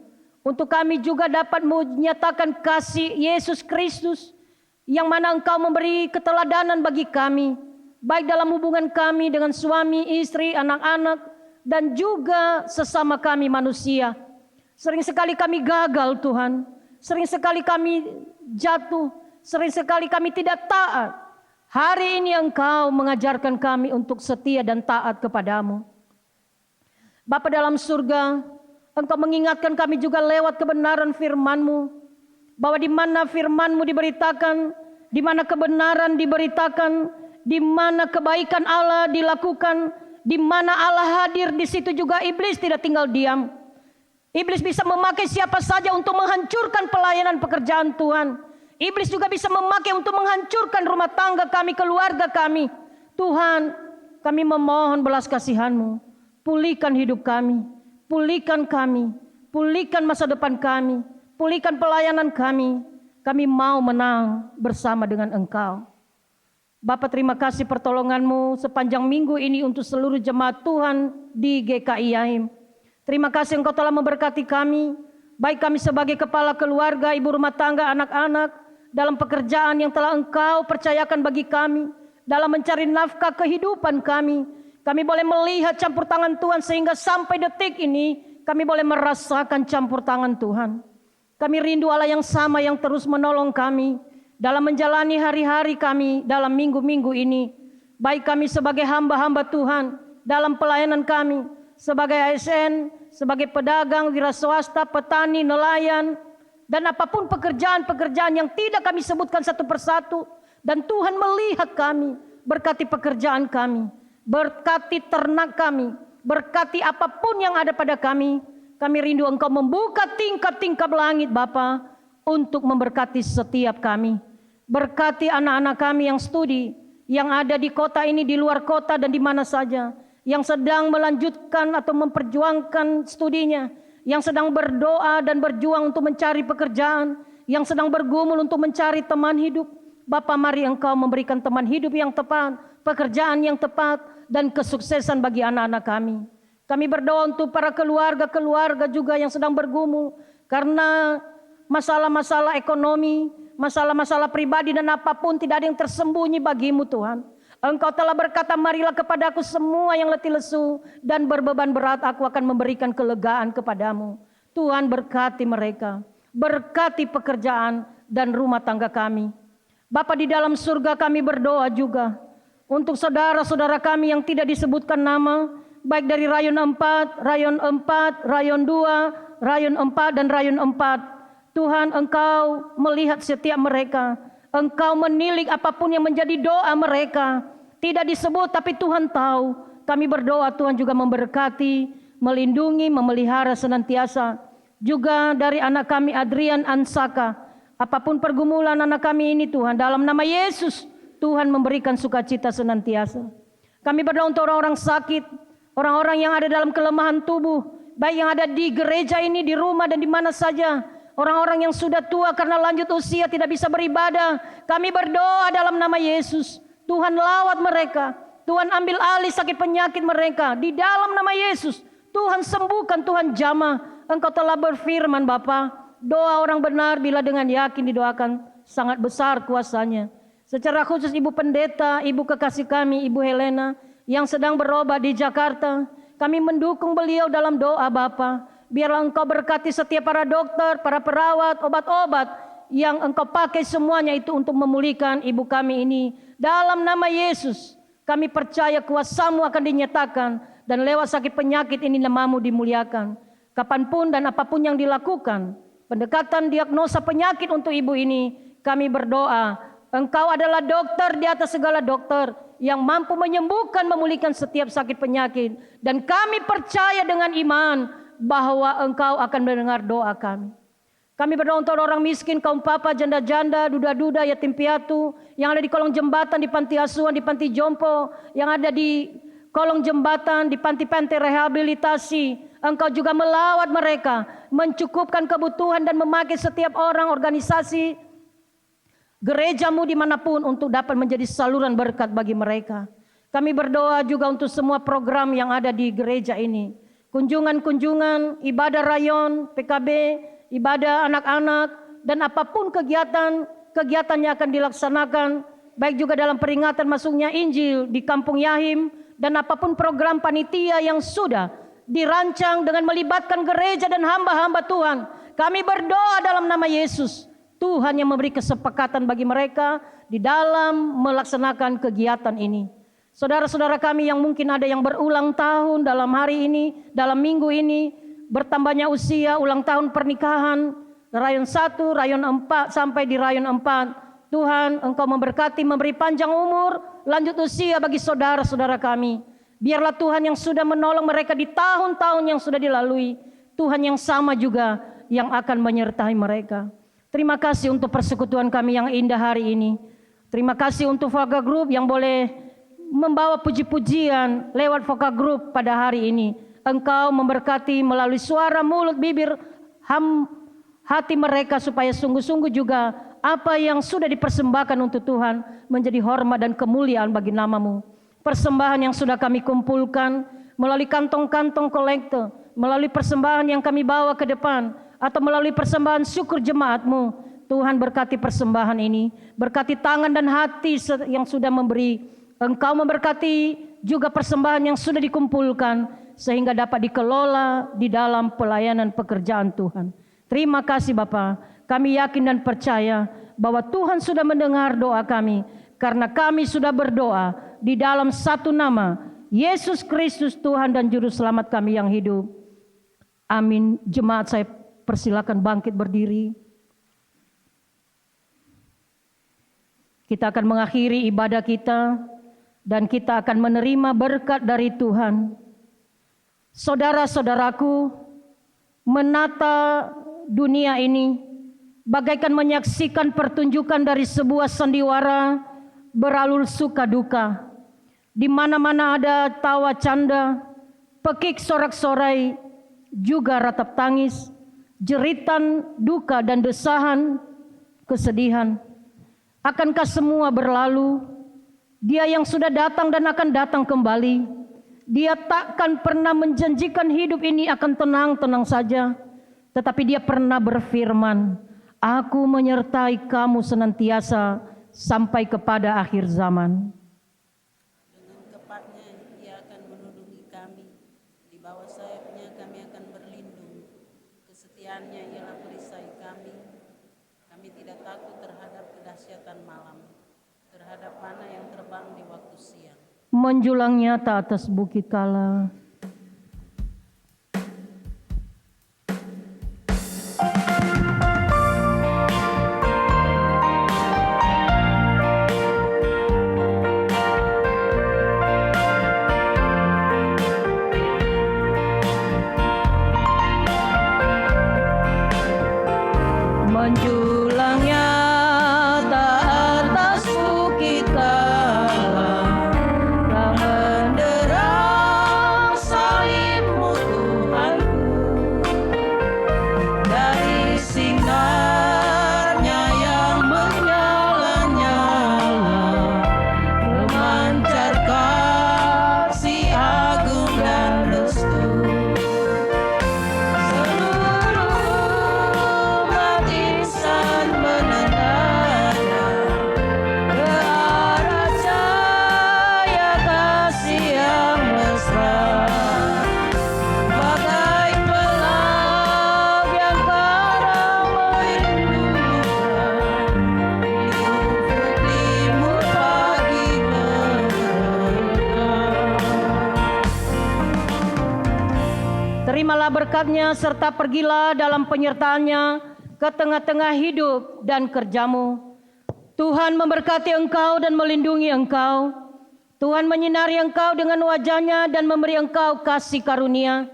Untuk kami juga dapat menyatakan kasih Yesus Kristus, yang mana Engkau memberi keteladanan bagi kami, baik dalam hubungan kami dengan suami, istri, anak-anak, dan juga sesama kami manusia. Sering sekali kami gagal Tuhan, sering sekali kami jatuh, sering sekali kami tidak taat. Hari ini Engkau mengajarkan kami untuk setia dan taat kepadamu. Bapa dalam surga, Engkau mengingatkan kami juga lewat kebenaran firman-Mu, bahwa di mana firman-Mu diberitakan, di mana kebenaran diberitakan, di mana kebaikan Allah dilakukan, di mana Allah hadir, di situ juga iblis tidak tinggal diam. Iblis bisa memakai siapa saja untuk menghancurkan pelayanan pekerjaan Tuhan. Iblis juga bisa memakai untuk menghancurkan rumah tangga kami, keluarga kami. Tuhan, kami memohon belas kasihan-Mu. Pulihkan hidup kami, pulihkan kami, pulihkan masa depan kami, pulihkan pelayanan kami. Kami mau menang bersama dengan Engkau. Bapa, terima kasih pertolongan-Mu sepanjang minggu ini untuk seluruh jemaat Tuhan di GKI Yaim. Terima kasih Engkau telah memberkati kami, baik kami sebagai kepala keluarga, ibu rumah tangga, anak-anak, dalam pekerjaan yang telah Engkau percayakan bagi kami, dalam mencari nafkah kehidupan kami. Kami boleh melihat campur tangan Tuhan sehingga sampai detik ini kami boleh merasakan campur tangan Tuhan. Kami rindu Allah yang sama yang terus menolong kami dalam menjalani hari-hari kami dalam minggu-minggu ini. Baik kami sebagai hamba-hamba Tuhan dalam pelayanan kami, sebagai ASN, sebagai pedagang, wira swasta, petani, nelayan, dan apapun pekerjaan-pekerjaan yang tidak kami sebutkan satu persatu. Dan Tuhan melihat kami, berkati pekerjaan kami, berkati ternak kami, berkati apapun yang ada pada kami. Kami rindu Engkau membuka tingkap-tingkap langit Bapa untuk memberkati setiap kami. Berkati anak-anak kami yang studi, yang ada di kota ini, di luar kota, dan di mana saja, yang sedang melanjutkan atau memperjuangkan studinya, yang sedang berdoa dan berjuang untuk mencari pekerjaan, yang sedang bergumul untuk mencari teman hidup. Bapa, mari Engkau memberikan teman hidup yang tepat, pekerjaan yang tepat, dan kesuksesan bagi anak-anak kami. Kami berdoa untuk para keluarga-keluarga juga yang sedang bergumul karena masalah-masalah ekonomi, masalah-masalah pribadi, dan apapun tidak ada yang tersembunyi bagi-Mu Tuhan. Engkau telah berkata, marilah kepadaku semua yang letih lesu dan berbeban berat, aku akan memberikan kelegaan kepadamu. Tuhan, berkati mereka, berkati pekerjaan dan rumah tangga kami. Bapa di dalam surga, kami berdoa juga untuk saudara-saudara kami yang tidak disebutkan nama, baik dari Rayon 4, Rayon 4, Rayon 2, Rayon 4, dan Rayon 4. Tuhan, Engkau melihat setiap mereka. Engkau menilik apapun yang menjadi doa mereka. Tidak disebut tapi Tuhan tahu. Kami berdoa Tuhan juga memberkati, melindungi, memelihara senantiasa. Juga dari anak kami Adrian Ansaka. Apapun pergumulan anak kami ini Tuhan, dalam nama Yesus, Tuhan memberikan sukacita senantiasa. Kami berdoa untuk orang-orang sakit, orang-orang yang ada dalam kelemahan tubuh, baik yang ada di gereja ini, di rumah, dan di mana saja. orang-orang yang sudah tua karena lanjut usia tidak bisa beribadah. Kami berdoa dalam nama Yesus. Tuhan lawat mereka. Tuhan ambil alih sakit penyakit mereka. Di dalam nama Yesus. Tuhan sembuhkan, Tuhan jamah. Engkau telah berfirman Bapa, doa orang benar bila dengan yakin didoakan sangat besar kuasanya. Secara khusus Ibu Pendeta, Ibu kekasih kami, Ibu Helena yang sedang berobat di Jakarta. Kami mendukung beliau dalam doa Bapa. Biarlah Engkau berkati setiap para dokter, para perawat, obat-obat yang Engkau pakai semuanya itu untuk memulihkan ibu kami ini. Dalam nama Yesus, kami percaya kuasa-Mu akan dinyatakan dan lewat sakit penyakit ini nama-Mu dimuliakan. Kapanpun dan apapun yang dilakukan, pendekatan diagnosa penyakit untuk ibu ini, kami berdoa, Engkau adalah dokter di atas segala dokter yang mampu menyembuhkan, memulihkan setiap sakit penyakit. Dan kami percaya dengan iman bahwa Engkau akan mendengar doa kami. Kami berdoa untuk orang miskin, kaum papa, janda-janda, duda-duda, yatim piatu, yang ada di kolong jembatan, di panti asuhan, di panti jompo, yang ada di kolong jembatan, di panti-panti rehabilitasi. Engkau juga melawat mereka, mencukupkan kebutuhan dan memakai setiap orang, organisasi, gerejamu dimanapun untuk dapat menjadi saluran berkat bagi mereka. Kami berdoa juga untuk semua program yang ada di gereja ini. Kunjungan-kunjungan, ibadah rayon, PKB, ibadah anak-anak, dan apapun kegiatannya akan dilaksanakan. Baik juga dalam peringatan masuknya Injil di Kampung Yahim, dan apapun program panitia yang sudah dirancang dengan melibatkan gereja dan hamba-hamba Tuhan. Kami berdoa dalam nama Yesus. Tuhan yang memberi kesepakatan bagi mereka di dalam melaksanakan kegiatan ini. Saudara-saudara kami yang mungkin ada yang berulang tahun dalam hari ini, dalam minggu ini, bertambahnya usia, ulang tahun pernikahan, rayon 1, rayon 4, sampai di rayon 4. Tuhan, Engkau memberkati, memberi panjang umur, lanjut usia bagi saudara-saudara kami. Biarlah Tuhan yang sudah menolong mereka di tahun-tahun yang sudah dilalui, Tuhan yang sama juga yang akan menyertai mereka. Terima kasih untuk persekutuan kami yang indah hari ini. Terima kasih untuk Voka Group yang boleh membawa puji-pujian lewat Voka Group pada hari ini. Engkau memberkati melalui suara, mulut, bibir, hati mereka supaya sungguh-sungguh juga apa yang sudah dipersembahkan untuk Tuhan menjadi hormat dan kemuliaan bagi nama-Mu. Persembahan yang sudah kami kumpulkan melalui kantong-kantong kolektor, melalui persembahan yang kami bawa ke depan, atau melalui persembahan syukur jemaat-Mu. Tuhan berkati persembahan ini, berkati tangan dan hati yang sudah memberi. Engkau memberkati juga persembahan yang sudah dikumpulkan, sehingga dapat dikelola di dalam pelayanan pekerjaan Tuhan. Terima kasih Bapa. Kami yakin dan percaya bahwa Tuhan sudah mendengar doa kami, karena kami sudah berdoa di dalam satu nama, Yesus Kristus Tuhan dan Juru Selamat kami yang hidup. Amin. Jemaat saya persilakan bangkit berdiri. Kita akan mengakhiri ibadah kita dan kita akan menerima berkat dari Tuhan. Saudara-saudaraku, menata dunia ini bagaikan menyaksikan pertunjukan dari sebuah sandiwara beralur suka duka. Di mana-mana ada tawa canda, pekik sorak-sorai, juga ratap tangis, jeritan, duka dan desahan, kesedihan. Akankah semua berlalu? Dia yang sudah datang dan akan datang kembali. Dia takkan pernah menjanjikan hidup ini akan tenang-tenang saja. Tetapi dia pernah berfirman, Aku menyertai kamu senantiasa sampai kepada akhir zaman. Dengan tepatnya Ia akan melindungi kami. Di bawah sayapnya kami akan berlindung. Kesetiaannya ialah perisai kami. Kami tidak takut terhadap kedahsyatan malam, terhadap panah yang terbang di waktu siang. Menjulang nyata atas bukit kala. Menjulang nyata atas bukit kala, tak menderang berkat-Nya serta pergilah dalam penyertaannya ke tengah-tengah hidup dan kerjamu. Tuhan memberkati engkau dan melindungi engkau. Tuhan menyinari engkau dengan wajah-Nya dan memberi engkau kasih karunia.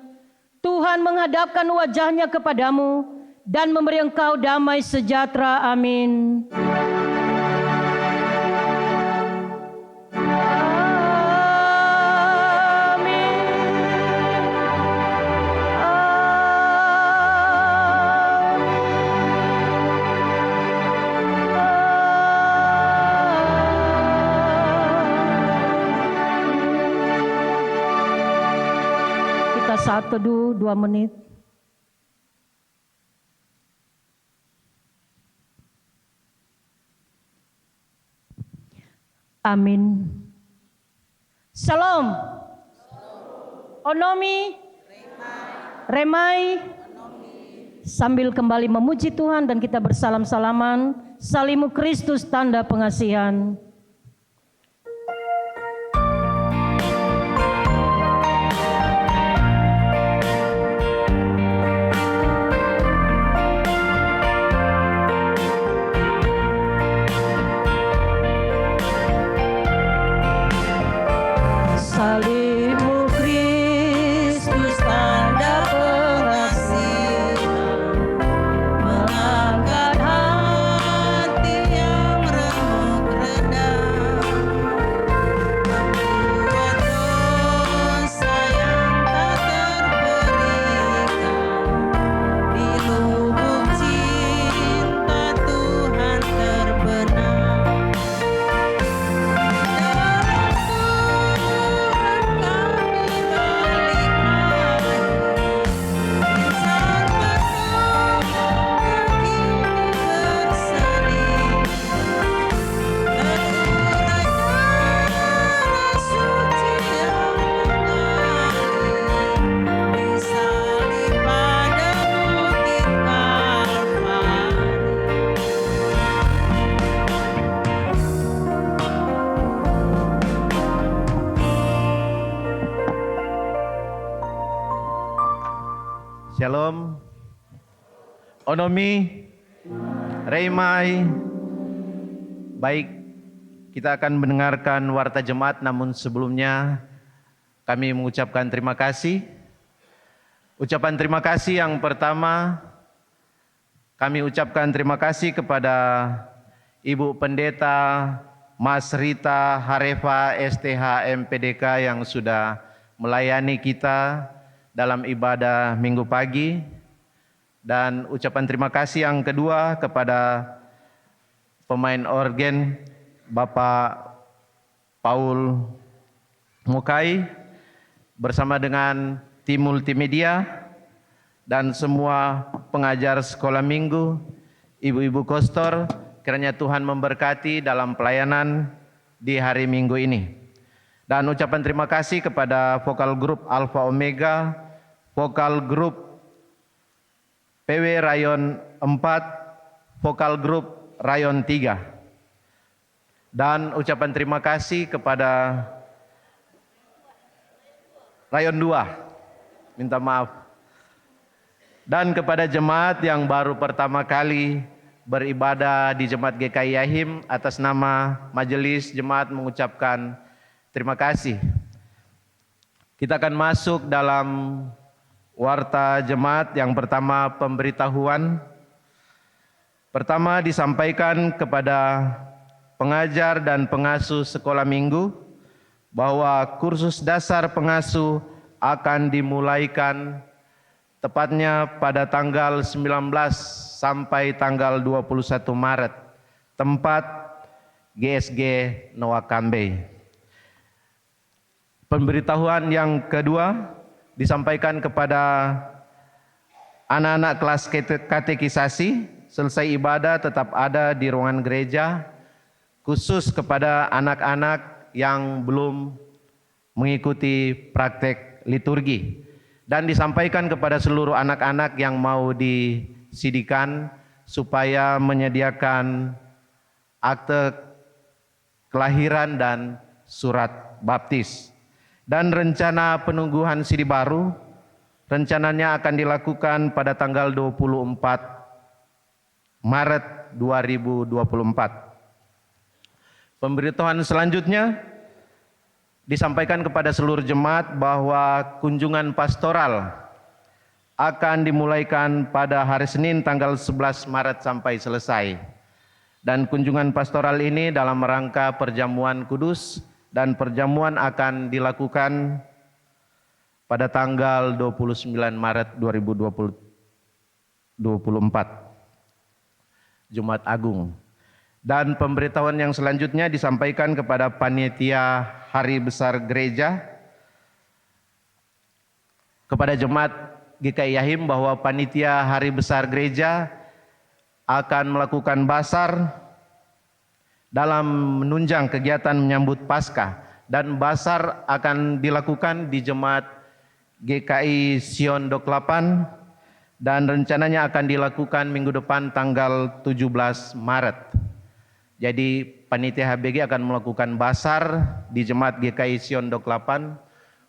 Tuhan menghadapkan wajah-Nya kepadamu dan memberi engkau damai sejahtera. Amin. Saat teduh 2 menit. Amin. Shalom. Onomi. Remai. Sambil kembali memuji Tuhan dan kita bersalam-salaman. Salimu Kristus tanda pengasihan. Salimu Kristus tanda pengasihan, mengangkat hati yang remuk rendah, membuat dosa yang tak terperikan, di lubuk cinta Tuhan terbenam. Shalom, Onomi, Remai. Baik, kita akan mendengarkan warta jemaat, namun sebelumnya kami mengucapkan terima kasih. Ucapan terima kasih yang pertama, kami ucapkan terima kasih kepada Ibu Pendeta Mas Rita Harefa STH MPDK yang sudah melayani kita dalam ibadah minggu pagi. Dan ucapan terima kasih yang kedua kepada pemain organ Bapak Paul Mukai bersama dengan tim multimedia dan semua pengajar sekolah minggu, ibu-ibu kostor, kiranya Tuhan memberkati dalam pelayanan di hari Minggu ini. Dan ucapan terima kasih kepada vokal grup Alpha Omega, vokal grup PW Rayon 4, vokal grup Rayon 3. Dan ucapan terima kasih kepada Rayon 2, minta maaf. Dan kepada jemaat yang baru pertama kali beribadah di Jemaat GKI Yahim, atas nama Majelis Jemaat mengucapkan terima kasih. Kita akan masuk dalam warta jemaat. Yang pertama, pemberitahuan. Pertama disampaikan kepada pengajar dan pengasuh sekolah minggu bahwa kursus dasar pengasuh akan dimulaikan tepatnya pada tanggal 19 sampai tanggal 21 Maret. Tempat GSG Noakambe. Pemberitahuan yang kedua disampaikan kepada anak-anak kelas katekisasi, selesai ibadah tetap ada di ruangan gereja, khusus kepada anak-anak yang belum mengikuti praktek liturgi. Dan disampaikan kepada seluruh anak-anak yang mau disidikan supaya menyediakan akte kelahiran dan surat baptis. Dan rencana penungguhan sidi baru rencananya akan dilakukan pada tanggal 24 Maret 2024. Pemberitahuan selanjutnya disampaikan kepada seluruh jemaat bahwa kunjungan pastoral akan dimulaikan pada hari Senin tanggal 11 Maret sampai selesai. Dan kunjungan pastoral ini dalam rangka perjamuan kudus, dan perjamuan akan dilakukan pada tanggal 29 Maret 2024, Jumat Agung. Dan pemberitahuan yang selanjutnya disampaikan kepada panitia Hari Besar Gereja, kepada jemaat GKI Yahim, bahwa panitia Hari Besar Gereja akan melakukan basar dalam menunjang kegiatan menyambut Paskah, dan basar akan dilakukan di jemaat GKI Sion Dok 8 dan rencananya akan dilakukan minggu depan tanggal 17 Maret. Jadi panitia HBG akan melakukan basar di jemaat GKI Sion Dok 8.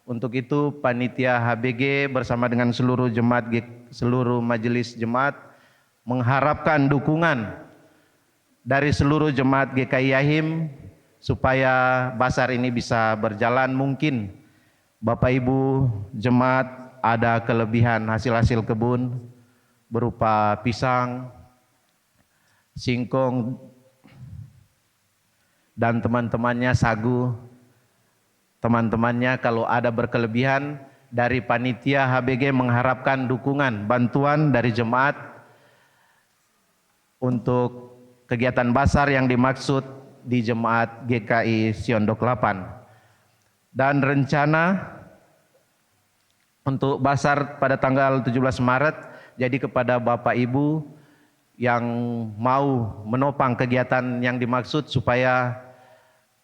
Untuk itu panitia HBG bersama dengan seluruh jemaat, seluruh majelis jemaat mengharapkan dukungan dari seluruh jemaat GKI Yahim supaya basar ini bisa berjalan. Mungkin Bapak Ibu jemaat ada kelebihan hasil-hasil kebun berupa pisang, singkong, dan teman-temannya sagu. Teman-temannya kalau ada berkelebihan, dari panitia HBG mengharapkan dukungan, bantuan dari jemaat untuk kegiatan basar yang dimaksud di jemaat GKI Sion Dok 8. Dan rencana untuk basar pada tanggal 17 Maret, jadi kepada Bapak Ibu yang mau menopang kegiatan yang dimaksud, supaya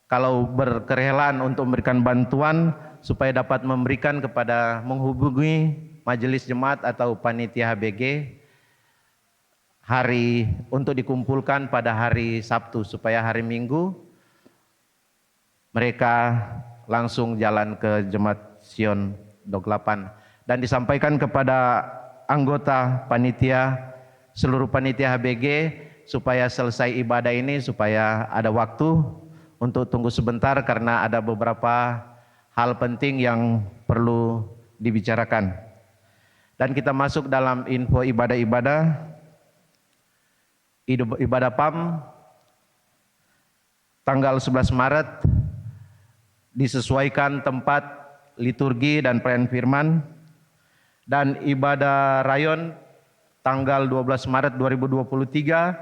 kalau berkerelaan untuk memberikan bantuan, supaya dapat memberikan kepada, menghubungi majelis jemaat atau panitia HBG hari untuk dikumpulkan pada hari Sabtu, supaya hari Minggu mereka langsung jalan ke jemaat Sion Dok 8. Dan disampaikan kepada anggota panitia, seluruh panitia HBG, supaya selesai ibadah ini, supaya ada waktu untuk tunggu sebentar karena ada beberapa hal penting yang perlu dibicarakan. Dan kita masuk dalam info ibadah-ibadah. Ibadah PAM tanggal 11 Maret disesuaikan tempat liturgi dan perayaan firman. Dan ibadah rayon tanggal 12 Maret 2023,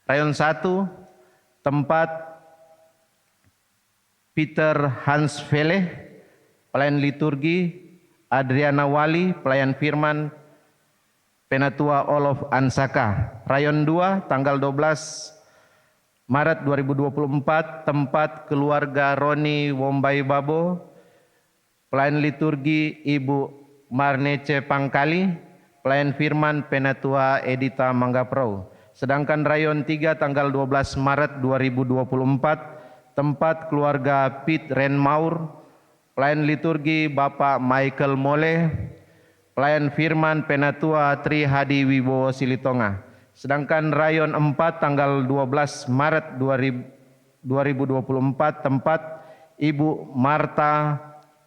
rayon 1, tempat Peter Hans Vele, pelayan liturgi, Adriana Wali, pelayan firman, Penatua Olof Ansaka. Rayon 2 tanggal 12 Maret 2024, tempat keluarga Roni Wombai Babo, pelayan liturgi Ibu Marnece Pangkali, pelayan firman Penatua Edita Manggapro. Sedangkan rayon 3 tanggal 12 Maret 2024, tempat keluarga Pete Renmaur, pelayan liturgi Bapak Michael Mole, pelayan firman Penatua Tri Hadi Wibowo Silitonga. Sedangkan rayon 4 tanggal 12 Maret 2024, tempat Ibu Marta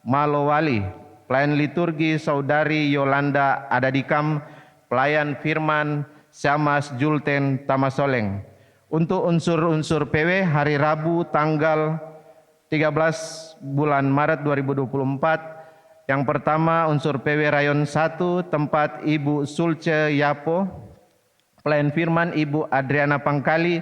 Malowali, pelayan liturgi Saudari Yolanda Adadikam, pelayan firman Syamas Julten Tamasoleng. Untuk unsur-unsur PW hari Rabu tanggal 13 bulan Maret 2024, yang pertama unsur PW rayon 1, tempat Ibu Sulce Yapo, pelayan firman Ibu Adriana Pangkali,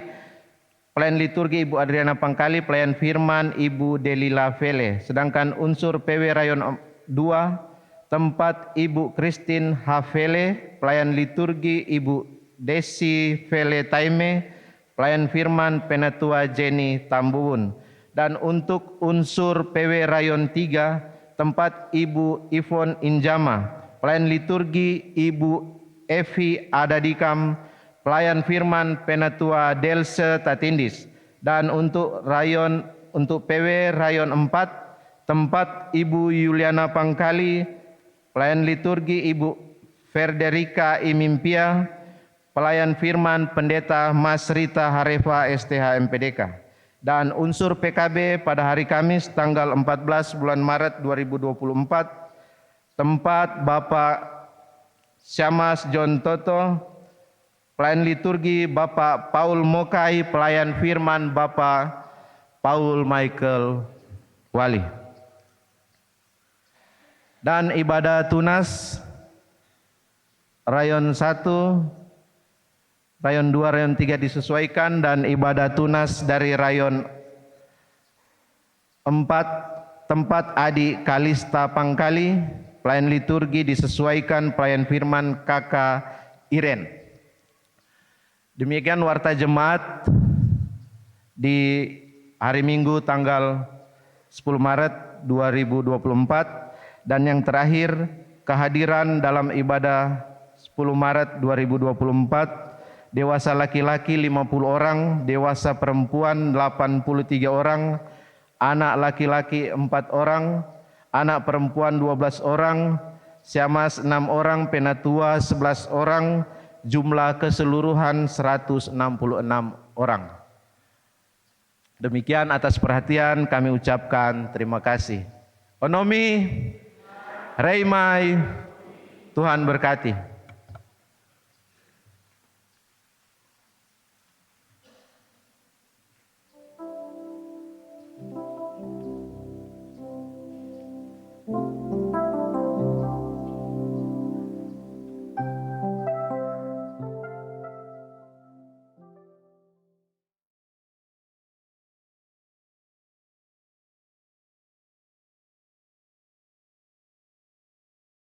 pelayan liturgi Ibu Adriana Pangkali, pelayan firman Ibu Delila Vele. Sedangkan unsur PW rayon 2, tempat Ibu Christine Havele, pelayan liturgi Ibu Desi Vele Taime, pelayan firman Penatua Jenny Tambuun. Dan untuk unsur PW rayon 3, tempat Ibu Ivon Injama, pelayan liturgi Ibu Evi Adadikam, pelayan firman Penatua Delse Tatindis. Dan untuk PW rayon 4, tempat Ibu Yuliana Pangkali, pelayan liturgi Ibu Ferderica Imimpia, pelayan firman Pendeta Mas Rita Harefa STH MPDK. Dan unsur PKB pada hari Kamis tanggal 14 bulan Maret 2024, tempat Bapak Syamas John Toto, pelayan liturgi Bapak Paul Mokai, pelayan firman Bapak Paul Michael Wali. Dan ibadah tunas rayon 1, rayon 2, rayon 3 disesuaikan, dan ibadah tunas dari rayon 4 tempat Adi Kalista Pangkali, pelayan liturgi disesuaikan pelayan firman Kakak Iren. Demikian warta jemaat di hari Minggu tanggal 10 Maret 2024, dan yang terakhir kehadiran dalam ibadah 10 Maret 2024, dewasa laki-laki 50 orang, dewasa perempuan 83 orang, anak laki-laki 4 orang, anak perempuan 12 orang, syamas 6 orang, penatua 11 orang, jumlah keseluruhan 166 orang. Demikian atas perhatian kami ucapkan terima kasih. Onomi, Reimai, Tuhan berkati.